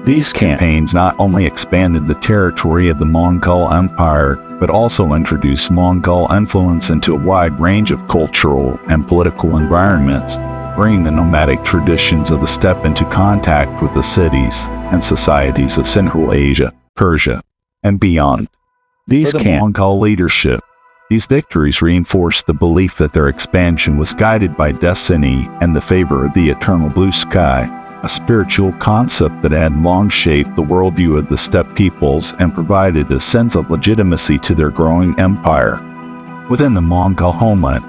Speaker 1: These campaigns not only expanded the territory of the Mongol Empire, but also introduced Mongol influence into a wide range of cultural and political environments, bringing the nomadic traditions of the steppe into contact with the cities and societies of Central Asia, Persia, and beyond. These Mongol leadership, these victories reinforced the belief that their expansion was guided by destiny and the favor of the eternal blue sky, a spiritual concept that had long shaped the worldview of the steppe peoples and provided a sense of legitimacy to their growing empire. Within the Mongol homeland,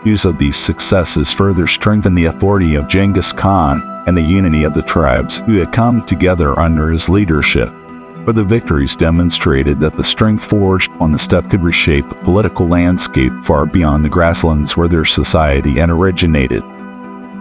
Speaker 1: news of these successes further strengthened the authority of Genghis Khan and the unity of the tribes who had come together under his leadership. But the victories demonstrated that the strength forged on the steppe could reshape the political landscape far beyond the grasslands where their society had originated.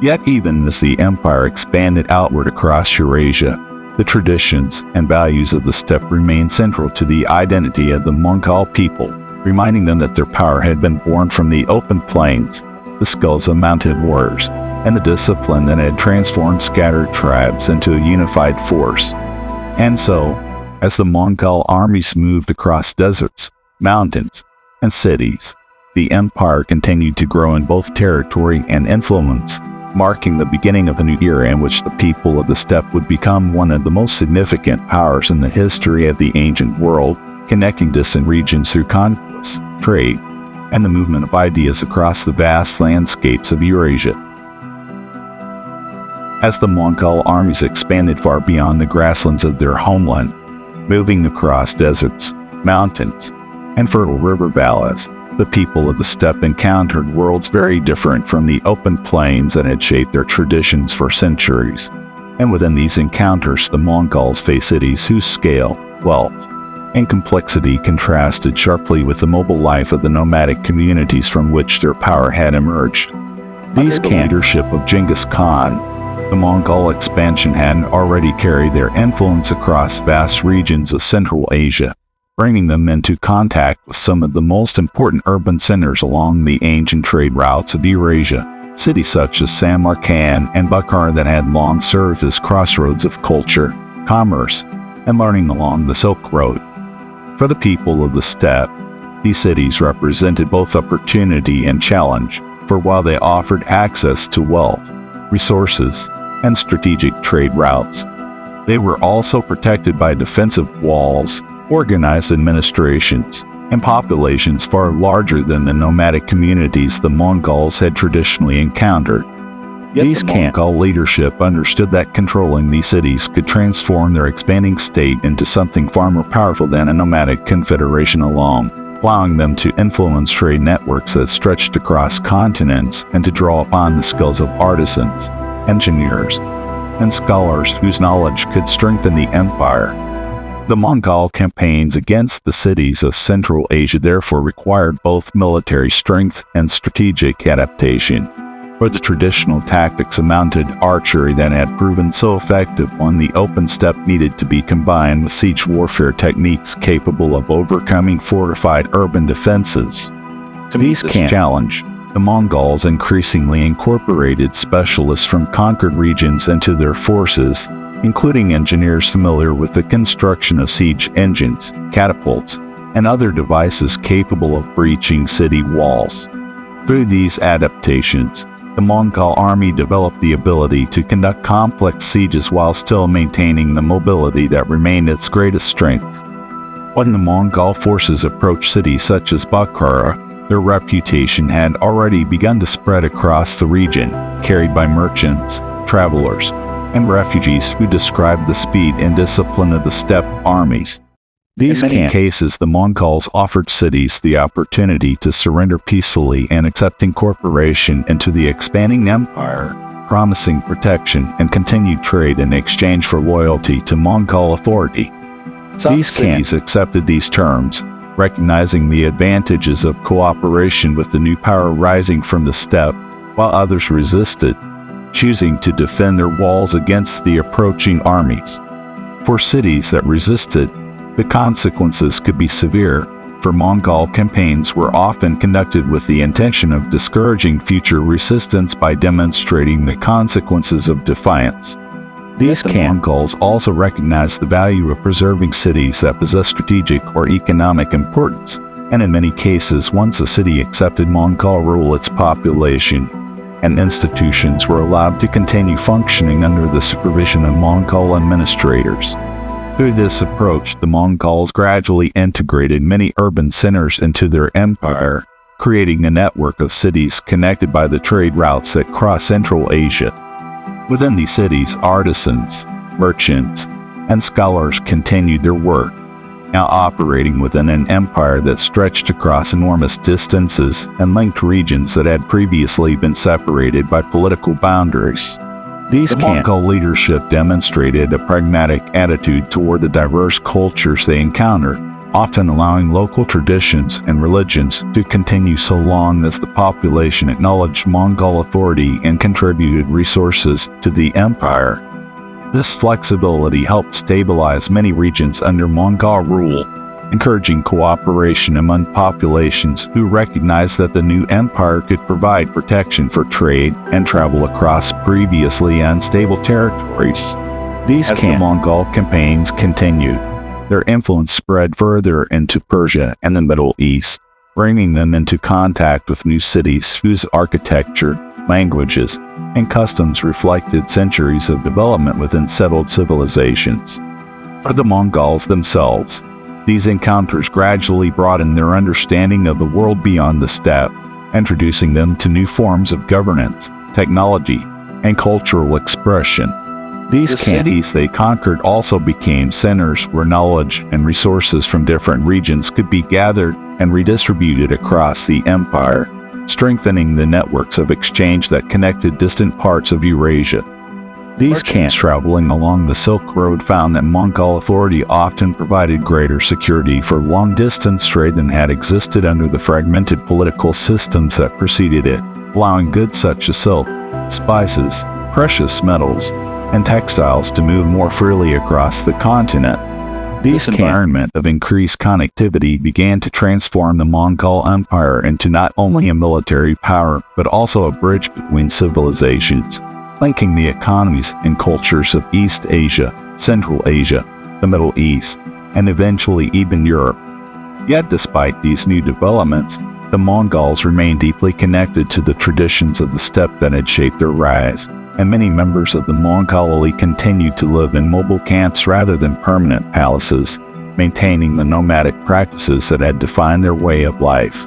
Speaker 1: Yet even as the empire expanded outward across Eurasia, the traditions and values of the steppe remained central to the identity of the Mongol people, reminding them that their power had been born from the open plains, the skills of mounted warriors, and the discipline that had transformed scattered tribes into a unified force. And so, as the Mongol armies moved across deserts, mountains, and cities, the empire continued to grow in both territory and influence, marking the beginning of a new era in which the people of the steppe would become one of the most significant powers in the history of the ancient world, connecting distant regions through conquest, trade, and the movement of ideas across the vast landscapes of Eurasia. As the Mongol armies expanded far beyond the grasslands of their homeland, moving across deserts, mountains, and fertile river valleys, the people of the steppe encountered worlds very different from the open plains that had shaped their traditions for centuries. And within these encounters, the Mongols faced cities whose scale, wealth, and complexity contrasted sharply with the mobile life of the nomadic communities from which their power had emerged. Under the leadership of Genghis Khan, the Mongol expansion had already carried their influence across vast regions of Central Asia, bringing them into contact with some of the most important urban centers along the ancient trade routes of Eurasia, cities such as Samarkand and Bukhara that had long served as crossroads of culture, commerce, and learning along the Silk Road. For the people of the steppe, these cities represented both opportunity and challenge, for while they offered access to wealth, resources, and strategic trade routes, they were also protected by defensive walls, organized administrations, and populations far larger than the nomadic communities the Mongols had traditionally encountered. These Mongol leadership understood that controlling these cities could transform their expanding state into something far more powerful than a nomadic confederation alone, allowing them to influence trade networks that stretched across continents and to draw upon the skills of artisans, engineers, and scholars whose knowledge could strengthen the empire. The Mongol campaigns against the cities of Central Asia therefore required both military strength and strategic adaptation, where the traditional tactics amounted archery that had proven so effective on the open steppe needed to be combined with siege warfare techniques capable of overcoming fortified urban defenses. To meet this challenge, the Mongols increasingly incorporated specialists from conquered regions into their forces, including engineers familiar with the construction of siege engines, catapults, and other devices capable of breaching city walls. Through these adaptations, the Mongol army developed the ability to conduct complex sieges while still maintaining the mobility that remained its greatest strength. When the Mongol forces approached cities such as Bukhara, their reputation had already begun to spread across the region, carried by merchants, travelers, and refugees who described the speed and discipline of the steppe armies. In many cases, the Mongols offered cities the opportunity to surrender peacefully and accept incorporation into the expanding empire, promising protection and continued trade in exchange for loyalty to Mongol authority. These cities accepted these terms, recognizing the advantages of cooperation with the new power rising from the steppe, while others resisted, choosing to defend their walls against the approaching armies. For cities that resisted, the consequences could be severe, for Mongol campaigns were often conducted with the intention of discouraging future resistance by demonstrating the consequences of defiance. These Mongols also recognized the value of preserving cities that possess strategic or economic importance, and in many cases, once a city accepted Mongol rule, its population and institutions were allowed to continue functioning under the supervision of Mongol administrators. Through this approach, the Mongols gradually integrated many urban centers into their empire, creating a network of cities connected by the trade routes that cross Central Asia. Within these cities, artisans, merchants, and scholars continued their work, now operating within an empire that stretched across enormous distances and linked regions that had previously been separated by political boundaries. The Mongol leadership demonstrated a pragmatic attitude toward the diverse cultures they encountered, often allowing local traditions and religions to continue so long as the population acknowledged Mongol authority and contributed resources to the empire. This flexibility helped stabilize many regions under Mongol rule, encouraging cooperation among populations who recognized that the new empire could provide protection for trade and travel across previously unstable territories. As the Mongol campaigns continued, their influence spread further into Persia and the Middle East, bringing them into contact with new cities whose architecture, languages, and customs reflected centuries of development within settled civilizations. For the Mongols themselves, these encounters gradually broadened their understanding of the world beyond the steppe, introducing them to new forms of governance, technology, and cultural expression. These cities they conquered also became centers where knowledge and resources from different regions could be gathered and redistributed across the empire, strengthening the networks of exchange that connected distant parts of Eurasia. These camps traveling along the Silk Road found that Mongol authority often provided greater security for long-distance trade than had existed under the fragmented political systems that preceded it, allowing goods such as silk, spices, precious metals, and textiles to move more freely across the continent. This environment of increased connectivity began to transform the Mongol Empire into not only a military power, but also a bridge between civilizations, linking the economies and cultures of East Asia, Central Asia, the Middle East, and eventually even Europe. Yet despite these new developments, the Mongols remained deeply connected to the traditions of the steppe that had shaped their rise, and many members of the Mongol elite continued to live in mobile camps rather than permanent palaces, maintaining the nomadic practices that had defined their way of life.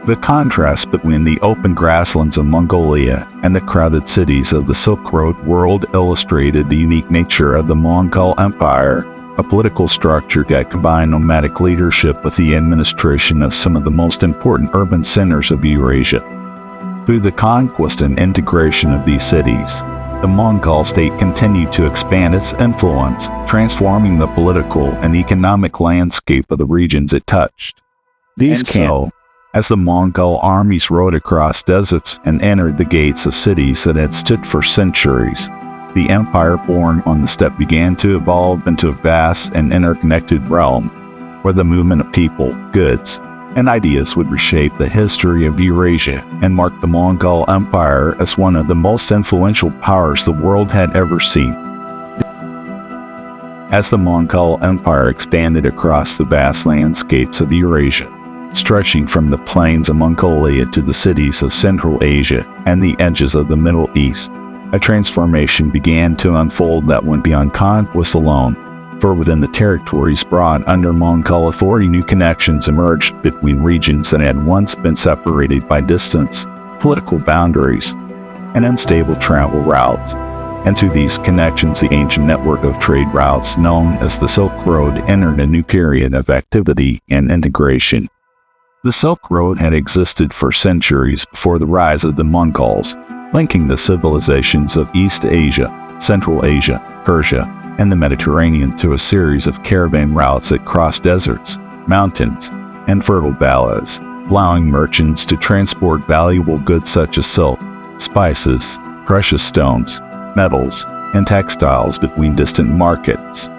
Speaker 1: The contrast between the open grasslands of Mongolia and the crowded cities of the Silk Road world illustrated the unique nature of the Mongol Empire, a political structure that combined nomadic leadership with the administration of some of the most important urban centers of Eurasia. Through the conquest and integration of these cities, the Mongol state continued to expand its influence, transforming the political and economic landscape of the regions it touched. As the Mongol armies rode across deserts and entered the gates of cities that had stood for centuries, the empire born on the steppe began to evolve into a vast and interconnected realm, where the movement of people, goods, and ideas would reshape the history of Eurasia and mark the Mongol Empire as one of the most influential powers the world had ever seen. As the Mongol Empire expanded across the vast landscapes of Eurasia, stretching from the plains of Mongolia to the cities of Central Asia and the edges of the Middle East, a transformation began to unfold that went beyond conquest alone, for within the territories brought under Mongol authority, new connections emerged between regions that had once been separated by distance, political boundaries, and unstable travel routes. And through these connections, the ancient network of trade routes known as the Silk Road entered a new period of activity and integration. The Silk Road had existed for centuries before the rise of the Mongols, linking the civilizations of East Asia, Central Asia, Persia, and the Mediterranean through a series of caravan routes that crossed deserts, mountains, and fertile valleys, allowing merchants to transport valuable goods such as silk, spices, precious stones, metals, and textiles between distant markets.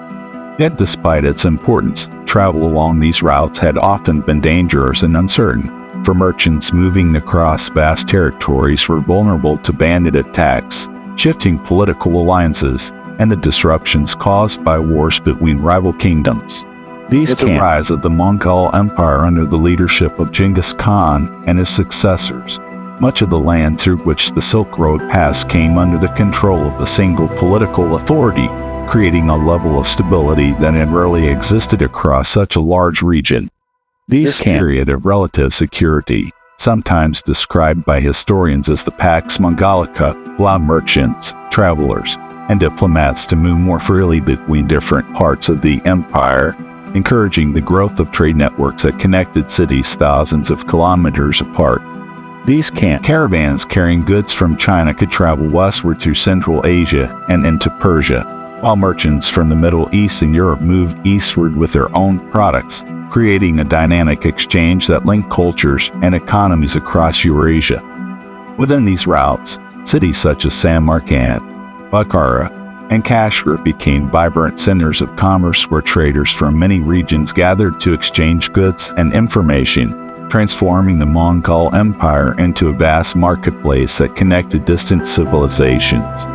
Speaker 1: Yet despite its importance, travel along these routes had often been dangerous and uncertain, for merchants moving across vast territories were vulnerable to bandit attacks, shifting political alliances, and the disruptions caused by wars between rival kingdoms. With the rise of the Mongol Empire under the leadership of Genghis Khan and his successors, much of the land through which the Silk Road passed came under the control of a single political authority, creating a level of stability that had rarely existed across such a large region. This period of relative security, sometimes described by historians as the Pax Mongolica, allowed merchants, travelers, and diplomats to move more freely between different parts of the empire, encouraging the growth of trade networks that connected cities thousands of kilometers apart. These caravans carrying goods from China could travel westward through Central Asia and into Persia, while merchants from the Middle East and Europe moved eastward with their own products, creating a dynamic exchange that linked cultures and economies across Eurasia. Within these routes, cities such as Samarkand, Bukhara, and Kashgar became vibrant centers of commerce where traders from many regions gathered to exchange goods and information, transforming the Mongol Empire into a vast marketplace that connected distant civilizations.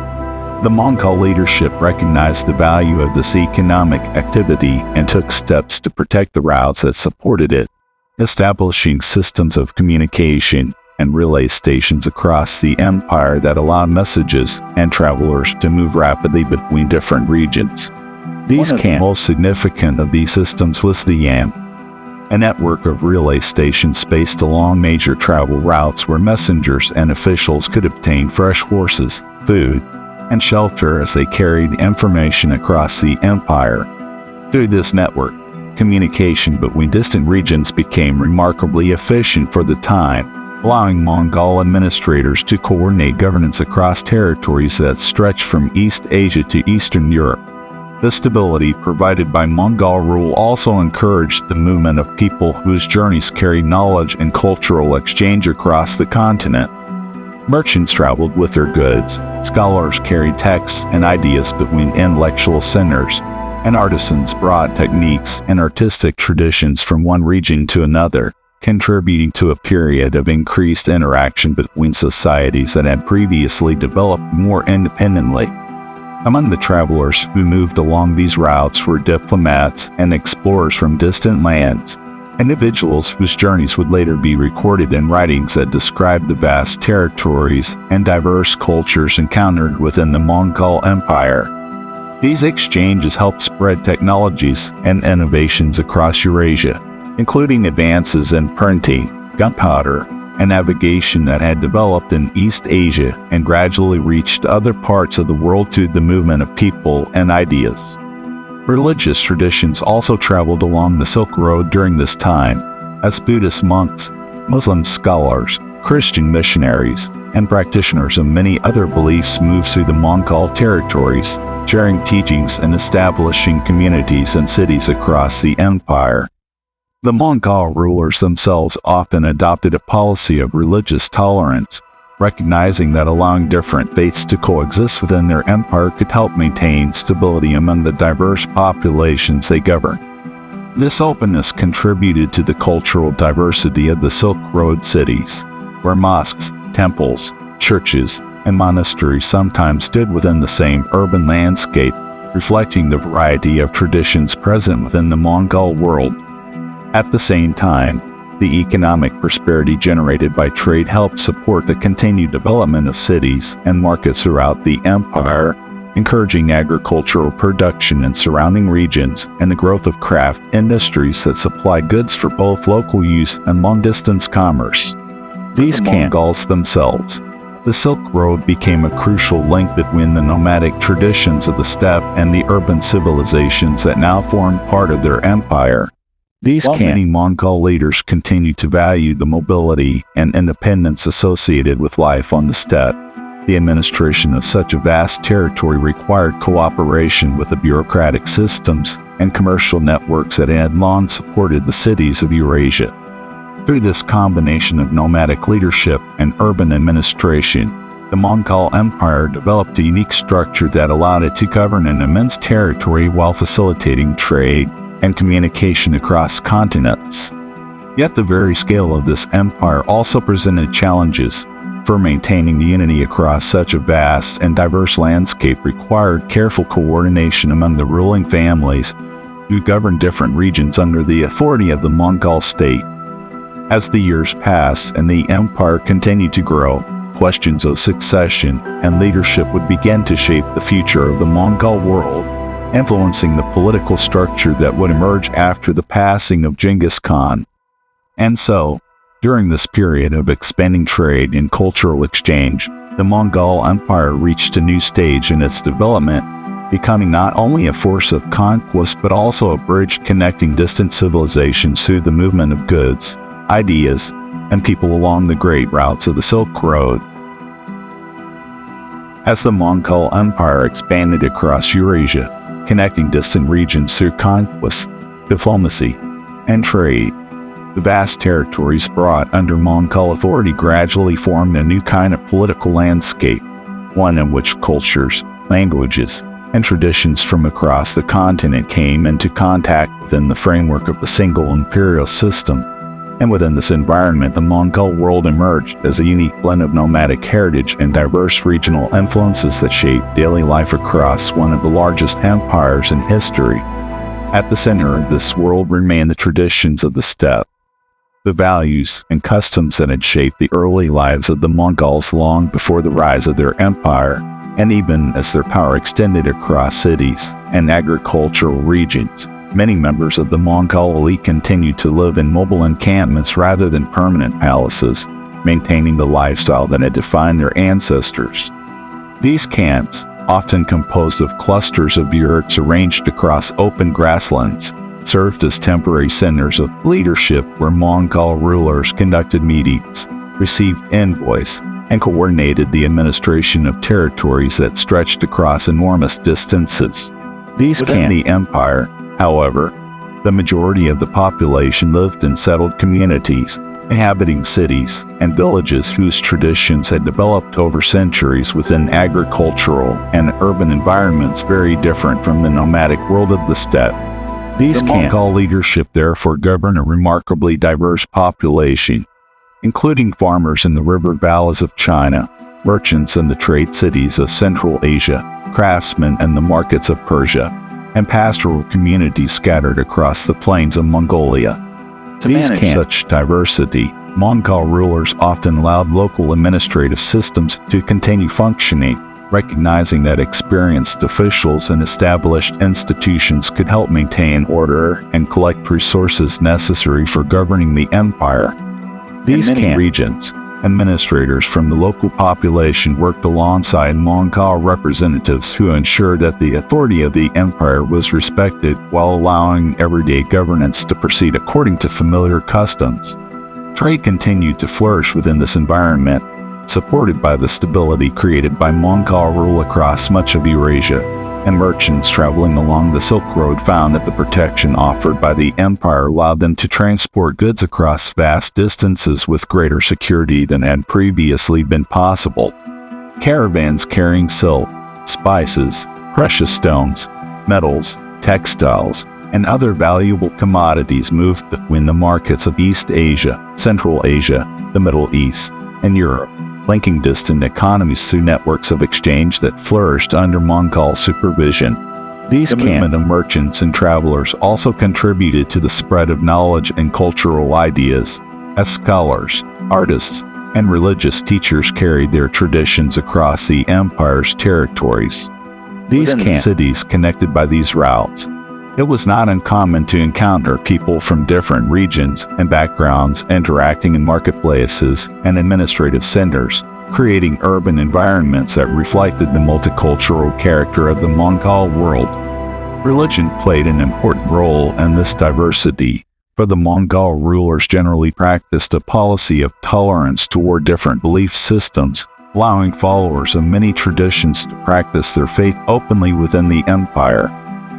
Speaker 1: The Mongol leadership recognized the value of this economic activity and took steps to protect the routes that supported it, establishing systems of communication and relay stations across the empire that allowed messages and travelers to move rapidly between different regions. The most significant of these systems was the YAM, a network of relay stations spaced along major travel routes where messengers and officials could obtain fresh horses, food, and shelter as they carried information across the empire. Through this network, communication between distant regions became remarkably efficient for the time, allowing Mongol administrators to coordinate governance across territories that stretched from East Asia to Eastern Europe. The stability provided by Mongol rule also encouraged the movement of people whose journeys carried knowledge and cultural exchange across the continent. Merchants traveled with their goods, scholars carried texts and ideas between intellectual centers, and artisans brought techniques and artistic traditions from one region to another, contributing to a period of increased interaction between societies that had previously developed more independently. Among the travelers who moved along these routes were diplomats and explorers from distant lands, individuals whose journeys would later be recorded in writings that described the vast territories and diverse cultures encountered within the Mongol Empire. These exchanges helped spread technologies and innovations across Eurasia, including advances in printing, gunpowder, and navigation that had developed in East Asia and gradually reached other parts of the world through the movement of people and ideas. Religious traditions also traveled along the Silk Road during this time, as Buddhist monks, Muslim scholars, Christian missionaries, and practitioners of many other beliefs moved through the Mongol territories, sharing teachings and establishing communities and cities across the empire. The Mongol rulers themselves often adopted a policy of religious tolerance, recognizing that allowing different faiths to coexist within their empire could help maintain stability among the diverse populations they govern. This openness contributed to the cultural diversity of the Silk Road cities, where mosques, temples, churches, and monasteries sometimes stood within the same urban landscape, reflecting the variety of traditions present within the Mongol world. At the same time, the economic prosperity generated by trade helped support the continued development of cities and markets throughout the empire, encouraging agricultural production in surrounding regions and the growth of craft industries that supply goods for both local use and long-distance commerce. These Mongols themselves, the Silk Road became a crucial link between the nomadic traditions of the steppe and the urban civilizations that now formed part of their empire. These many Mongol leaders continued to value the mobility and independence associated with life on the steppe. The administration of such a vast territory required cooperation with the bureaucratic systems and commercial networks that had long supported the cities of Eurasia. Through this combination of nomadic leadership and urban administration, the Mongol Empire developed a unique structure that allowed it to govern an immense territory while facilitating trade and communication across continents. Yet the very scale of this empire also presented challenges, for maintaining unity across such a vast and diverse landscape required careful coordination among the ruling families who governed different regions under the authority of the Mongol state. As the years passed and the empire continued to grow, questions of succession and leadership would begin to shape the future of the Mongol world, influencing the political structure that would emerge after the passing of Genghis Khan. And so, during this period of expanding trade and cultural exchange, the Mongol Empire reached a new stage in its development, becoming not only a force of conquest but also a bridge connecting distant civilizations through the movement of goods, ideas, and people along the great routes of the Silk Road. As the Mongol Empire expanded across Eurasia, connecting distant regions through conquest, diplomacy, and trade, the vast territories brought under Mongol authority gradually formed a new kind of political landscape, one in which cultures, languages, and traditions from across the continent came into contact within the framework of the single imperial system. And within this environment, the Mongol world emerged as a unique blend of nomadic heritage and diverse regional influences that shaped daily life across one of the largest empires in history. At the center of this world remain the traditions of the steppe, the values and customs that had shaped the early lives of the Mongols long before the rise of their empire, and even as their power extended across cities and agricultural regions. Many members of the Mongol elite continued to live in mobile encampments rather than permanent palaces, maintaining the lifestyle that had defined their ancestors. These camps, often composed of clusters of yurts arranged across open grasslands, served as temporary centers of leadership where Mongol rulers conducted meetings, received envoys, and coordinated the administration of territories that stretched across enormous distances. Within the empire, however, the majority of the population lived in settled communities, inhabiting cities and villages whose traditions had developed over centuries within agricultural and urban environments very different from the nomadic world of the steppe. The Mongol leadership therefore governed a remarkably diverse population, including farmers in the river valleys of China, merchants in the trade cities of Central Asia, craftsmen in the markets of Persia, and pastoral communities scattered across the plains of Mongolia. To manage such diversity, Mongol rulers often allowed local administrative systems to continue functioning, recognizing that experienced officials and established institutions could help maintain order and collect resources necessary for governing the empire. These regions, administrators from the local population worked alongside Mongol representatives who ensured that the authority of the empire was respected while allowing everyday governance to proceed according to familiar customs. Trade continued to flourish within this environment, supported by the stability created by Mongol rule across much of Eurasia, and merchants traveling along the Silk Road found that the protection offered by the empire allowed them to transport goods across vast distances with greater security than had previously been possible. Caravans carrying silk, spices, precious stones, metals, textiles, and other valuable commodities moved between the markets of East Asia, Central Asia, the Middle East, and Europe, linking distant economies through networks of exchange that flourished under Mongol supervision. These movement of merchants and travelers also contributed to the spread of knowledge and cultural ideas, as scholars, artists, and religious teachers carried their traditions across the empire's territories. These cities connected by these routes. It was not uncommon to encounter people from different regions and backgrounds interacting in marketplaces and administrative centers, creating urban environments that reflected the multicultural character of the Mongol world. Religion played an important role in this diversity, for the Mongol rulers generally practiced a policy of tolerance toward different belief systems, allowing followers of many traditions to practice their faith openly within the empire.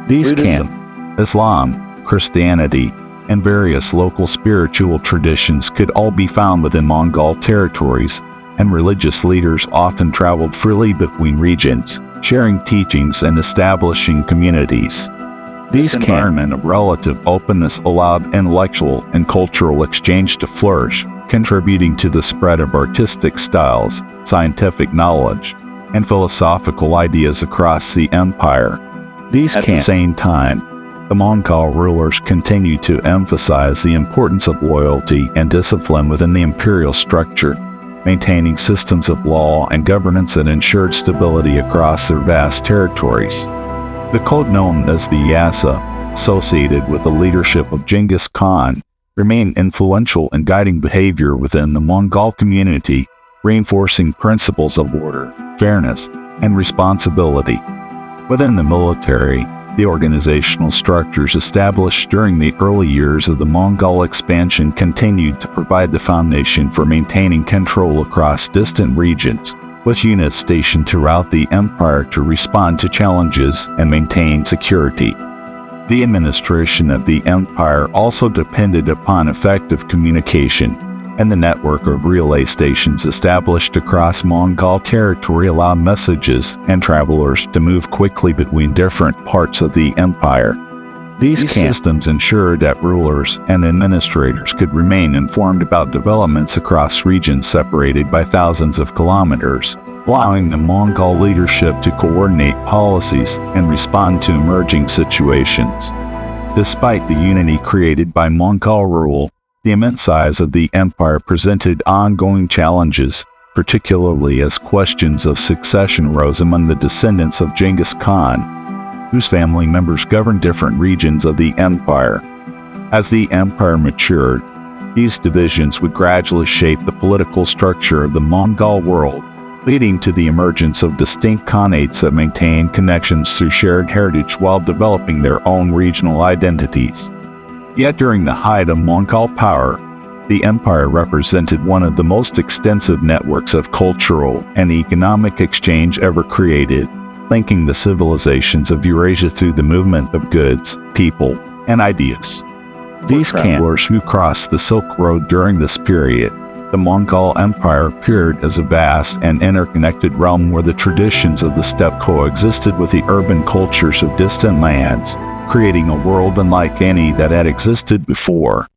Speaker 1: These Islam, Christianity, and various local spiritual traditions could all be found within Mongol territories, and religious leaders often traveled freely between regions, sharing teachings and establishing communities. This environment of relative openness allowed intellectual and cultural exchange to flourish, contributing to the spread of artistic styles, scientific knowledge, and philosophical ideas across the empire. At the same time, the Mongol rulers continued to emphasize the importance of loyalty and discipline within the imperial structure, maintaining systems of law and governance that ensured stability across their vast territories. The code known as the Yasa, associated with the leadership of Genghis Khan, remained influential in guiding behavior within the Mongol community, reinforcing principles of order, fairness, and responsibility. Within the military, the organizational structures established during the early years of the Mongol expansion continued to provide the foundation for maintaining control across distant regions, with units stationed throughout the empire to respond to challenges and maintain security. The administration of the empire also depended upon effective communication, and the network of relay stations established across Mongol territory allowed messages and travelers to move quickly between different parts of the empire. These systems ensured that rulers and administrators could remain informed about developments across regions separated by thousands of kilometers, allowing the Mongol leadership to coordinate policies and respond to emerging situations. Despite the unity created by Mongol rule, the immense size of the empire presented ongoing challenges, particularly as questions of succession arose among the descendants of Genghis Khan, whose family members governed different regions of the empire. As the empire matured, these divisions would gradually shape the political structure of the Mongol world, leading to the emergence of distinct khanates that maintained connections through shared heritage while developing their own regional identities. Yet during the height of Mongol power, the empire represented one of the most extensive networks of cultural and economic exchange ever created, linking the civilizations of Eurasia through the movement of goods, people, and ideas. These travelers who crossed the Silk Road during this period, the Mongol Empire appeared as a vast and interconnected realm where the traditions of the steppe coexisted with the urban cultures of distant lands, creating a world unlike any that had existed before.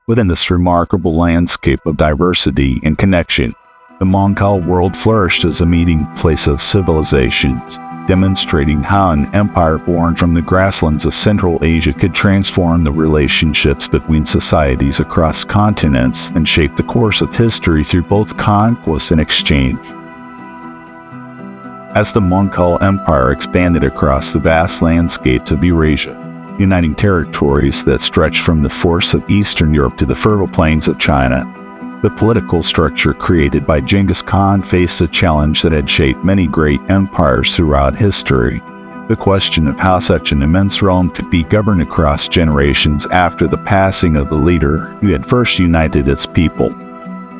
Speaker 1: Within this remarkable landscape of diversity and connection, the Mongol world flourished as a meeting place of civilizations, demonstrating how an empire born from the grasslands of Central Asia could transform the relationships between societies across continents and shape the course of history through both conquest and exchange. As the Mongol Empire expanded across the vast landscapes of Eurasia, uniting territories that stretched from the forests of Eastern Europe to the fertile plains of China. The political structure created by Genghis Khan faced a challenge that had shaped many great empires throughout history: the question of how such an immense realm could be governed across generations after the passing of the leader who had first united its people.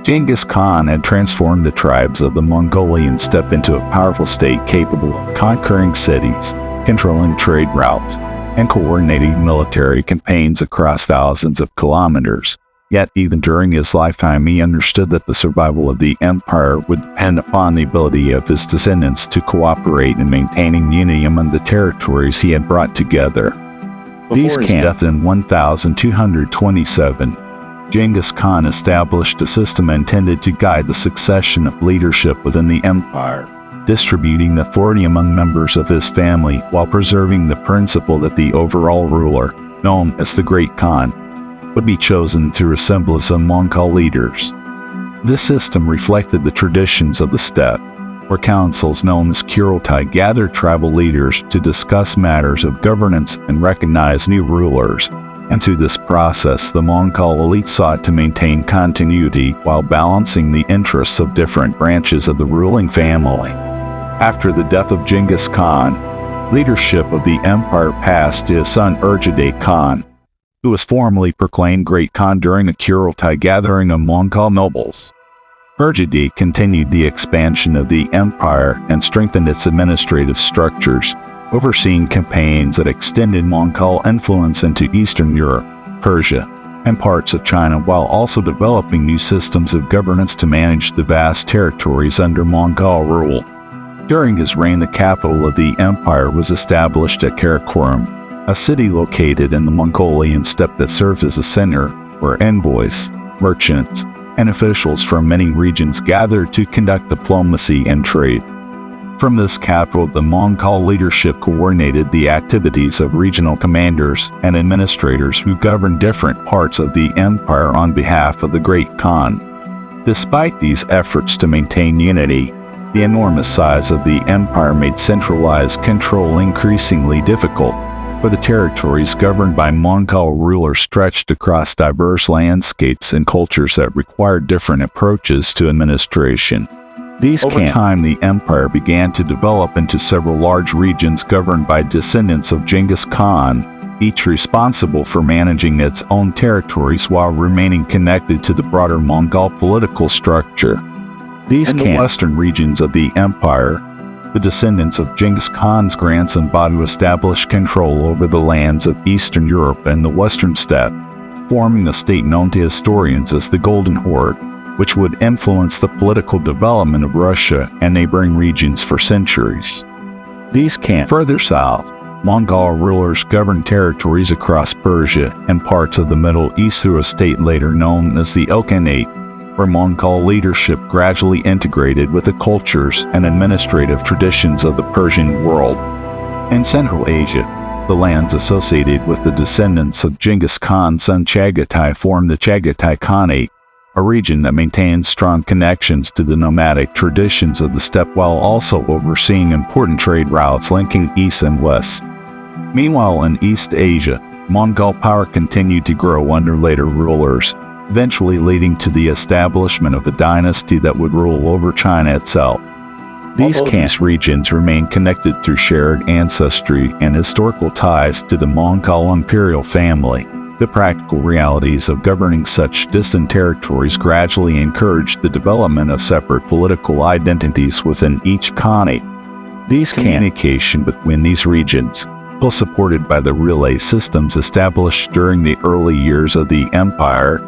Speaker 1: Genghis Khan had transformed the tribes of the Mongolian steppe into a powerful state capable of conquering cities, controlling trade routes, and coordinating military campaigns across thousands of kilometers. Yet, even during his lifetime, he understood that the survival of the empire would depend upon the ability of his descendants to cooperate in maintaining unity among the territories he had brought together. Before his death in 1227, Genghis Khan established a system intended to guide the succession of leadership within the empire, distributing the authority among members of his family while preserving the principle that the overall ruler, known as the Great Khan, would be chosen through assemblies of Mongol leaders. This system reflected the traditions of the steppe, where councils known as Kurultai gathered tribal leaders to discuss matters of governance and recognize new rulers, and through this process the Mongol elite sought to maintain continuity while balancing the interests of different branches of the ruling family. After the death of Genghis Khan, leadership of the empire passed to his son Urjadeh Khan, who was formally proclaimed Great Khan during a Kurultai gathering of Mongol nobles. Urjadeh continued the expansion of the empire and strengthened its administrative structures, overseeing campaigns that extended Mongol influence into Eastern Europe, Persia, and parts of China, while also developing new systems of governance to manage the vast territories under Mongol rule. During his reign, the capital of the empire was established at Karakorum, a city located in the Mongolian steppe that served as a center where envoys, merchants, and officials from many regions gathered to conduct diplomacy and trade. From this capital, the Mongol leadership coordinated the activities of regional commanders and administrators who governed different parts of the empire on behalf of the Great Khan. Despite these efforts to maintain unity, the enormous size of the empire made centralized control increasingly difficult, for the territories governed by Mongol rulers stretched across diverse landscapes and cultures that required different approaches to administration. Over time, the empire began to develop into several large regions governed by descendants of Genghis Khan, each responsible for managing its own territories while remaining connected to the broader Mongol political structure. In the western regions of the empire, the descendants of Genghis Khan's grandson Badu established control over the lands of Eastern Europe and the Western Steppe, forming a state known to historians as the Golden Horde, which would influence the political development of Russia and neighboring regions for centuries. Further south, Mongol rulers governed territories across Persia and parts of the Middle East through a state later known as the Ilkhanate, where Mongol leadership gradually integrated with the cultures and administrative traditions of the Persian world. In Central Asia, the lands associated with the descendants of Genghis Khan's son Chagatai formed the Chagatai Khanate, a region that maintains strong connections to the nomadic traditions of the steppe while also overseeing important trade routes linking east and west. Meanwhile, in East Asia, Mongol power continued to grow under later rulers, eventually leading to the establishment of a dynasty that would rule over China itself. These regions remain connected through shared ancestry and historical ties to the Mongol imperial family. The practical realities of governing such distant territories gradually encouraged the development of separate political identities within each Khanate. Communication between these regions, though supported by the relay systems established during the early years of the empire,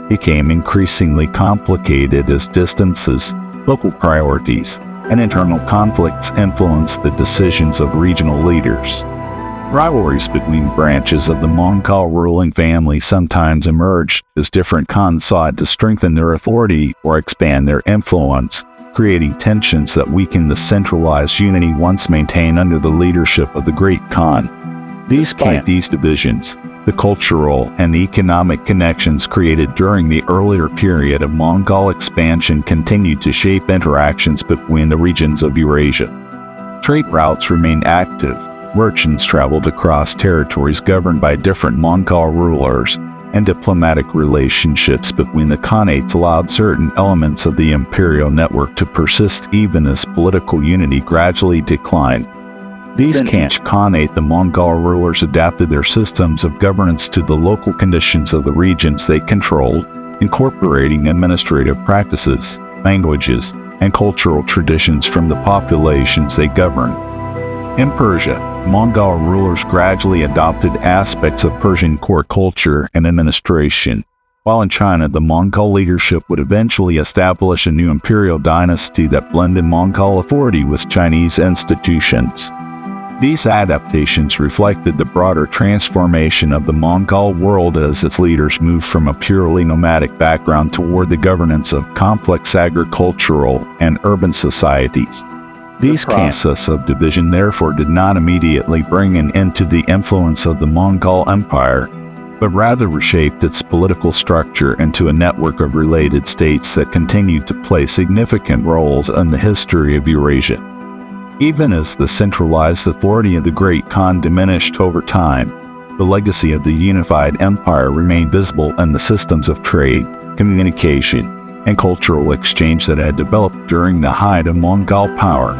Speaker 1: became increasingly complicated as distances, local priorities, and internal conflicts influenced the decisions of regional leaders. Rivalries between branches of the Mongol ruling family sometimes emerged as different Khans sought to strengthen their authority or expand their influence, creating tensions that weakened the centralized unity once maintained under the leadership of the Great Khan. Despite these divisions, the cultural and economic connections created during the earlier period of Mongol expansion continued to shape interactions between the regions of Eurasia. Trade routes remained active, merchants traveled across territories governed by different Mongol rulers, and diplomatic relationships between the Khanates allowed certain elements of the imperial network to persist even as political unity gradually declined. Within each Khanate, the Mongol rulers adapted their systems of governance to the local conditions of the regions they controlled, incorporating administrative practices, languages, and cultural traditions from the populations they governed. In Persia, Mongol rulers gradually adopted aspects of Persian court culture and administration, while in China the Mongol leadership would eventually establish a new imperial dynasty that blended Mongol authority with Chinese institutions. These adaptations reflected the broader transformation of the Mongol world as its leaders moved from a purely nomadic background toward the governance of complex agricultural and urban societies. These processes of division therefore did not immediately bring an end to the influence of the Mongol Empire, but rather reshaped its political structure into a network of related states that continued to play significant roles in the history of Eurasia. Even as the centralized authority of the Great Khan diminished over time, the legacy of the unified empire remained visible in the systems of trade, communication, and cultural exchange that had developed during the height of Mongol power.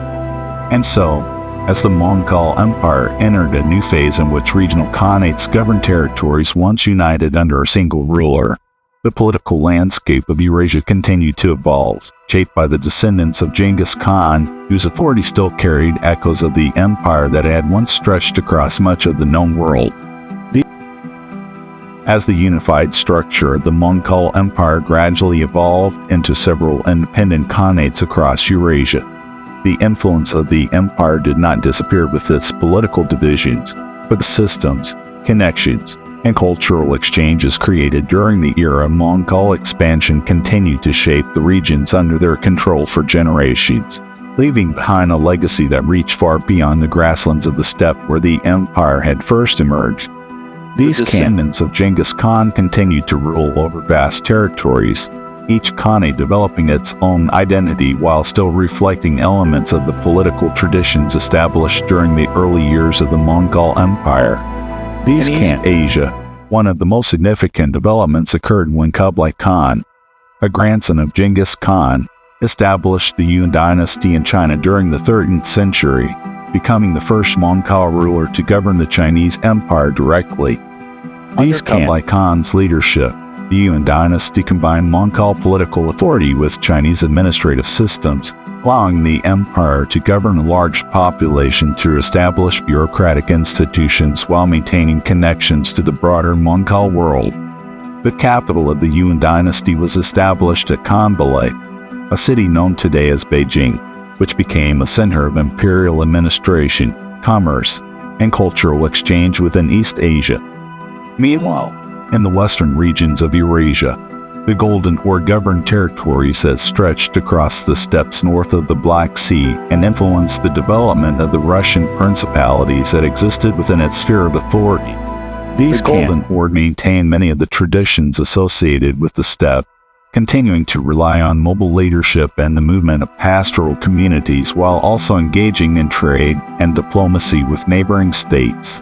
Speaker 1: And so, as the Mongol Empire entered a new phase in which regional Khanates governed territories once united under a single ruler, the political landscape of Eurasia continued to evolve, shaped by the descendants of Genghis Khan, whose authority still carried echoes of the empire that had once stretched across much of the known world. As the unified structure of the Mongol Empire gradually evolved into several independent Khanates across Eurasia, the influence of the empire did not disappear with its political divisions, but the systems, connections, and cultural exchanges created during the era of Mongol expansion continued to shape the regions under their control for generations, leaving behind a legacy that reached far beyond the grasslands of the steppe where the empire had first emerged. These descendants of Genghis Khan continued to rule over vast territories, each Khanate developing its own identity while still reflecting elements of the political traditions established during the early years of the Mongol Empire. These in Asia, one of the most significant developments occurred when Kublai Khan, a grandson of Genghis Khan, established the Yuan dynasty in China during the 13th century, becoming the first Mongol ruler to govern the Chinese Empire directly. Under Kublai Khan's leadership, the Yuan dynasty combined Mongol political authority with Chinese administrative systems, allowing the empire to govern a large population through established bureaucratic institutions while maintaining connections to the broader Mongol world. The capital of the Yuan dynasty was established at Khanbali, a city known today as Beijing, which became a center of imperial administration, commerce, and cultural exchange within East Asia. Meanwhile, in the western regions of Eurasia, the Golden or governed territories that stretched across the steppes north of the Black Sea and influenced the development of the Russian principalities that existed within its sphere of authority. These Golden Horde maintained many of the traditions associated with the steppe, continuing to rely on mobile leadership and the movement of pastoral communities while also engaging in trade and diplomacy with neighboring states.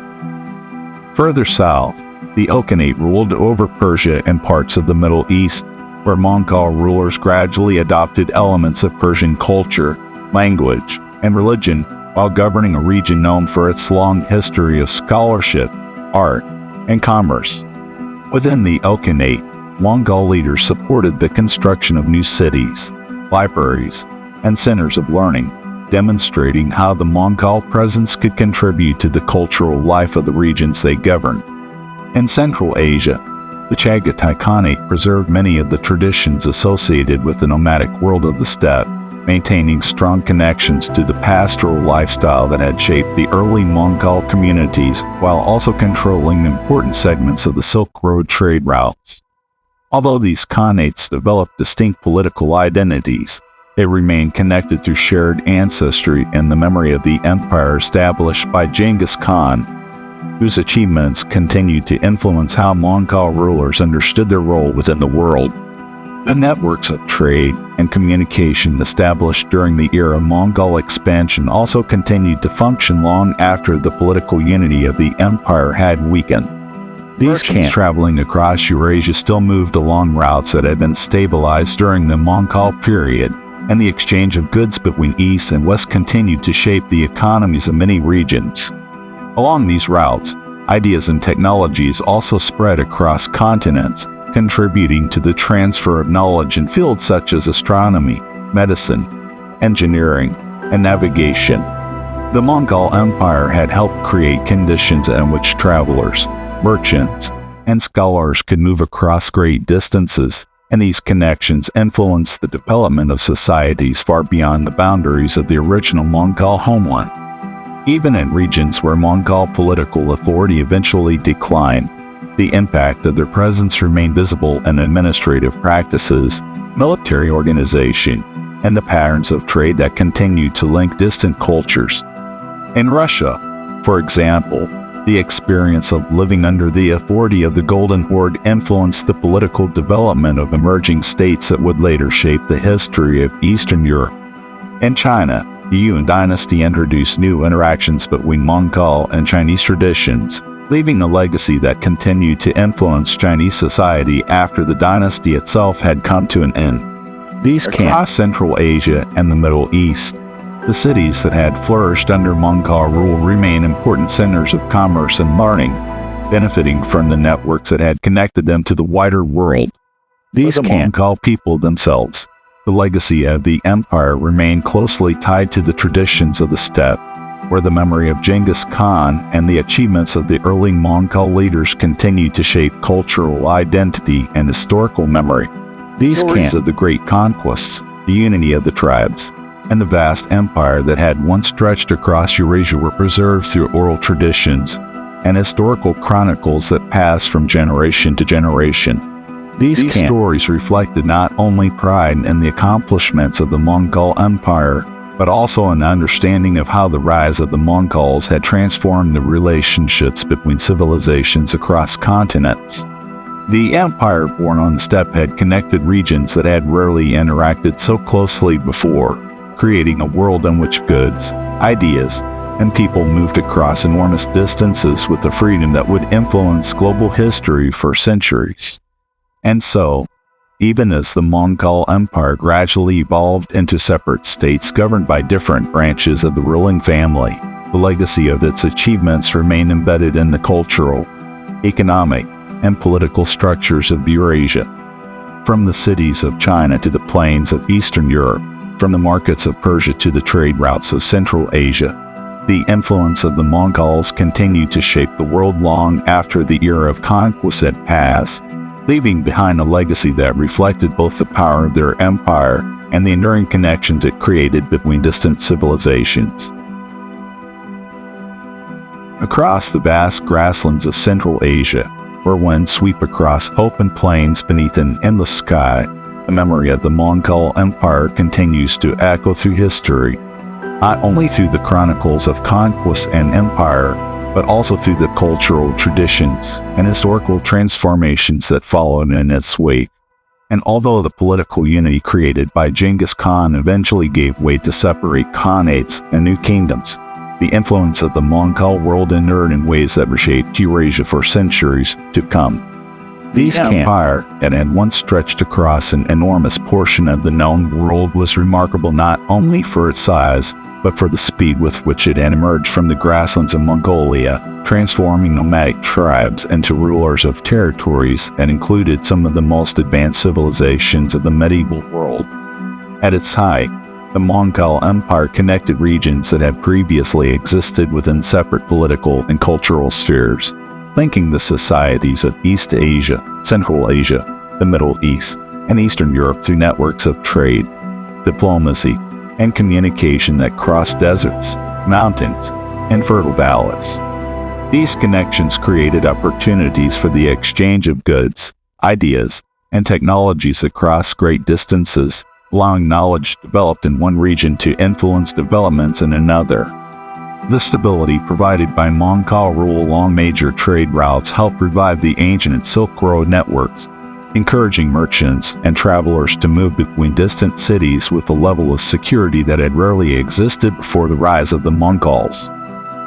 Speaker 1: Further south, the Ilkhanate ruled over Persia and parts of the Middle East, where Mongol rulers gradually adopted elements of Persian culture, language, and religion while governing a region known for its long history of scholarship, art, and commerce. Within the Ilkhanate, Mongol leaders supported the construction of new cities, libraries, and centers of learning, demonstrating how the Mongol presence could contribute to the cultural life of the regions they governed. In Central Asia, the Chagatai Khanate preserved many of the traditions associated with the nomadic world of the steppe, maintaining strong connections to the pastoral lifestyle that had shaped the early Mongol communities while also controlling important segments of the Silk Road trade routes. Although these Khanates developed distinct political identities, they remained connected through shared ancestry and the memory of the empire established by Genghis Khan, whose achievements continued to influence how Mongol rulers understood their role within the world. The networks of trade and communication established during the era of Mongol expansion also continued to function long after the political unity of the empire had weakened. These camps traveling across Eurasia still moved along routes that had been stabilized during the Mongol period, and the exchange of goods between East and West continued to shape the economies of many regions. Along these routes, ideas and technologies also spread across continents, contributing to the transfer of knowledge in fields such as astronomy, medicine, engineering, and navigation. The Mongol Empire had helped create conditions in which travelers, merchants, and scholars could move across great distances, and these connections influenced the development of societies far beyond the boundaries of the original Mongol homeland. Even in regions where Mongol political authority eventually declined, the impact of their presence remained visible in administrative practices, military organization, and the patterns of trade that continued to link distant cultures. In Russia, for example, the experience of living under the authority of the Golden Horde influenced the political development of emerging states that would later shape the history of Eastern Europe. In China, the Yuan dynasty introduced new interactions between Mongol and Chinese traditions, leaving a legacy that continued to influence Chinese society after the dynasty itself had come to an end. These across Central Asia and the Middle East, the cities that had flourished under Mongol rule remain important centers of commerce and learning, benefiting from the networks that had connected them to the wider world. These Mongol people themselves, the legacy of the empire, remained closely tied to the traditions of the steppe, where the memory of Genghis Khan and the achievements of the early Mongol leaders continued to shape cultural identity and historical memory. These stories of the great conquests, the unity of the tribes, and the vast empire that had once stretched across Eurasia were preserved through oral traditions and historical chronicles that passed from generation to generation. These stories reflected not only pride in the accomplishments of the Mongol Empire, but also an understanding of how the rise of the Mongols had transformed the relationships between civilizations across continents. The empire born on the steppe had connected regions that had rarely interacted so closely before, creating a world in which goods, ideas, and people moved across enormous distances with a freedom that would influence global history for centuries. And so, even as the Mongol Empire gradually evolved into separate states governed by different branches of the ruling family, the legacy of its achievements remained embedded in the cultural, economic, and political structures of Eurasia. From the cities of China to the plains of Eastern Europe, from the markets of Persia to the trade routes of Central Asia, the influence of the Mongols continued to shape the world long after the era of conquest had passed, leaving behind a legacy that reflected both the power of their empire and the enduring connections it created between distant civilizations. Across the vast grasslands of Central Asia, where winds sweep across open plains beneath an endless sky, the memory of the Mongol Empire continues to echo through history, not only through the chronicles of conquest and empire, but also through the cultural traditions and historical transformations that followed in its wake. And although the political unity created by Genghis Khan eventually gave way to separate khanates and new kingdoms, the influence of the Mongol world endured in ways that reshaped Eurasia for centuries to come. This empire that had once stretched across an enormous portion of the known world was remarkable not only for its size, but for the speed with which it had emerged from the grasslands of Mongolia, transforming nomadic tribes into rulers of territories that included some of the most advanced civilizations of the medieval world. At its height, the Mongol Empire connected regions that had previously existed within separate political and cultural spheres, linking the societies of East Asia, Central Asia, the Middle East, and Eastern Europe through networks of trade, diplomacy, and communication that crossed deserts, mountains, and fertile valleys. These connections created opportunities for the exchange of goods, ideas, and technologies across great distances, allowing knowledge developed in one region to influence developments in another. The stability provided by Mongol rule along major trade routes helped revive the ancient Silk Road networks, encouraging merchants and travelers to move between distant cities with a level of security that had rarely existed before the rise of the Mongols.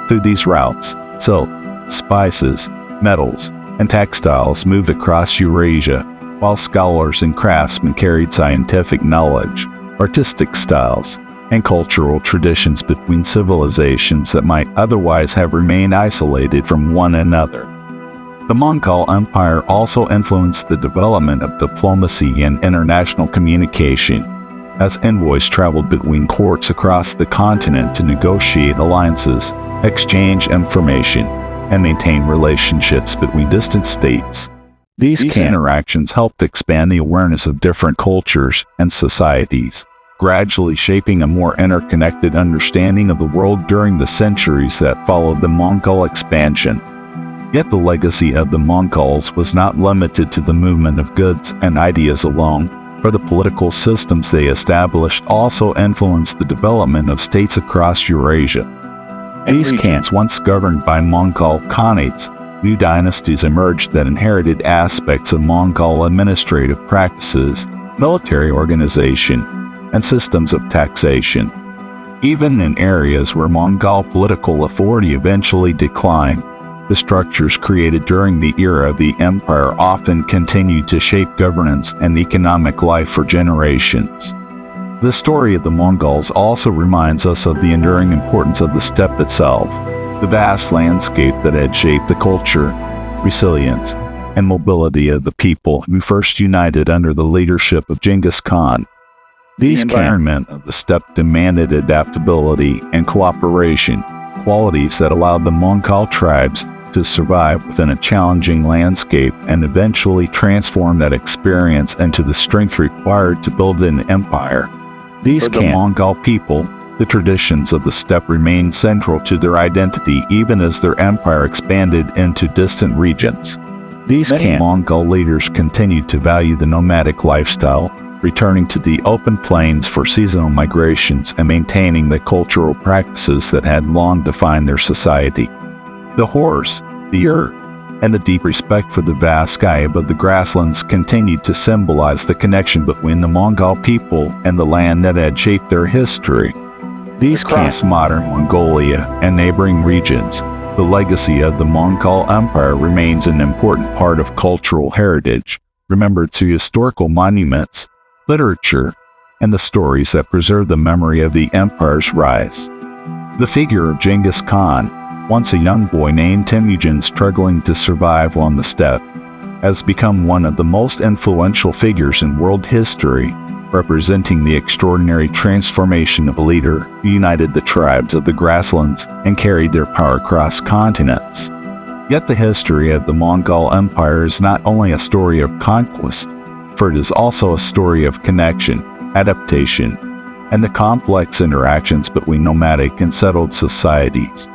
Speaker 1: Through these routes, silk, spices, metals, and textiles moved across Eurasia, while scholars and craftsmen carried scientific knowledge, artistic styles, and cultural traditions between civilizations that might otherwise have remained isolated from one another. The Mongol Empire also influenced the development of diplomacy and international communication, as envoys traveled between courts across the continent to negotiate alliances, exchange information, and maintain relationships between distant states. These interactions helped expand the awareness of different cultures and societies, gradually shaping a more interconnected understanding of the world during the centuries that followed the Mongol expansion. Yet the legacy of the Mongols was not limited to the movement of goods and ideas alone, for the political systems they established also influenced the development of states across Eurasia. These regions, once governed by Mongol Khanates, new dynasties emerged that inherited aspects of Mongol administrative practices, military organization, and systems of taxation. Even in areas where Mongol political authority eventually declined, the structures created during the era of the empire often continued to shape governance and economic life for generations. The story of the Mongols also reminds us of the enduring importance of the steppe itself, the vast landscape that had shaped the culture, resilience, and mobility of the people who first united under the leadership of Genghis Khan. The environment of the steppe demanded adaptability and cooperation, qualities that allowed the Mongol tribes to survive within a challenging landscape and eventually transform that experience into the strength required to build an empire. For the Mongol people, the traditions of the steppe remained central to their identity even as their empire expanded into distant regions. Many Mongol leaders continued to value the nomadic lifestyle, returning to the open plains for seasonal migrations and maintaining the cultural practices that had long defined their society. The horse, the earth, and the deep respect for the vast sky above the grasslands continued to symbolize the connection between the Mongol people and the land that had shaped their history. Across modern Mongolia and neighboring regions, the legacy of the Mongol Empire remains an important part of cultural heritage, remembered through historical monuments, literature, and the stories that preserve the memory of the empire's rise. The figure of Genghis Khan, once a young boy named Temujin struggling to survive on the steppe, has become one of the most influential figures in world history, representing the extraordinary transformation of a leader who united the tribes of the grasslands and carried their power across continents. Yet the history of the Mongol Empire is not only a story of conquest, for it is also a story of connection, adaptation, and the complex interactions between nomadic and settled societies.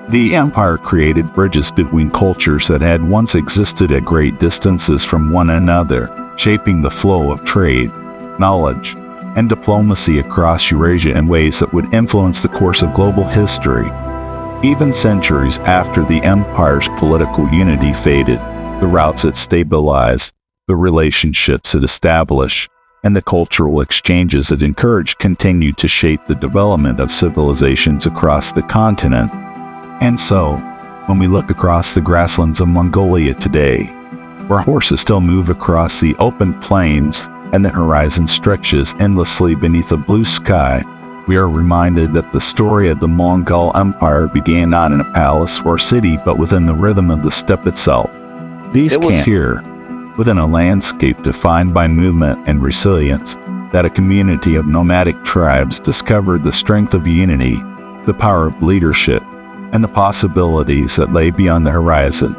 Speaker 1: The empire created bridges between cultures that had once existed at great distances from one another, shaping the flow of trade, knowledge, and diplomacy across Eurasia in ways that would influence the course of global history. Even centuries after the empire's political unity faded, the routes it stabilized, the relationships it established, and the cultural exchanges it encouraged continued to shape the development of civilizations across the continent. And so, when we look across the grasslands of Mongolia today, where horses still move across the open plains and the horizon stretches endlessly beneath a blue sky, we are reminded that the story of the Mongol Empire began not in a palace or city but within the rhythm of the steppe itself. It was here, within a landscape defined by movement and resilience, that a community of nomadic tribes discovered the strength of unity, the power of leadership, and the possibilities that lay beyond the horizon.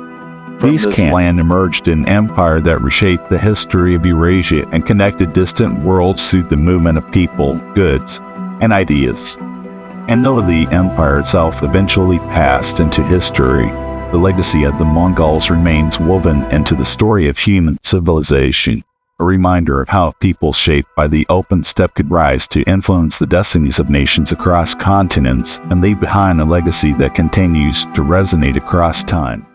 Speaker 1: This land emerged an empire that reshaped the history of Eurasia and connected distant worlds through the movement of people, goods, and ideas. And though the empire itself eventually passed into history, the legacy of the Mongols remains woven into the story of human civilization, a reminder of how people shaped by the open steppe could rise to influence the destinies of nations across continents and leave behind a legacy that continues to resonate across time.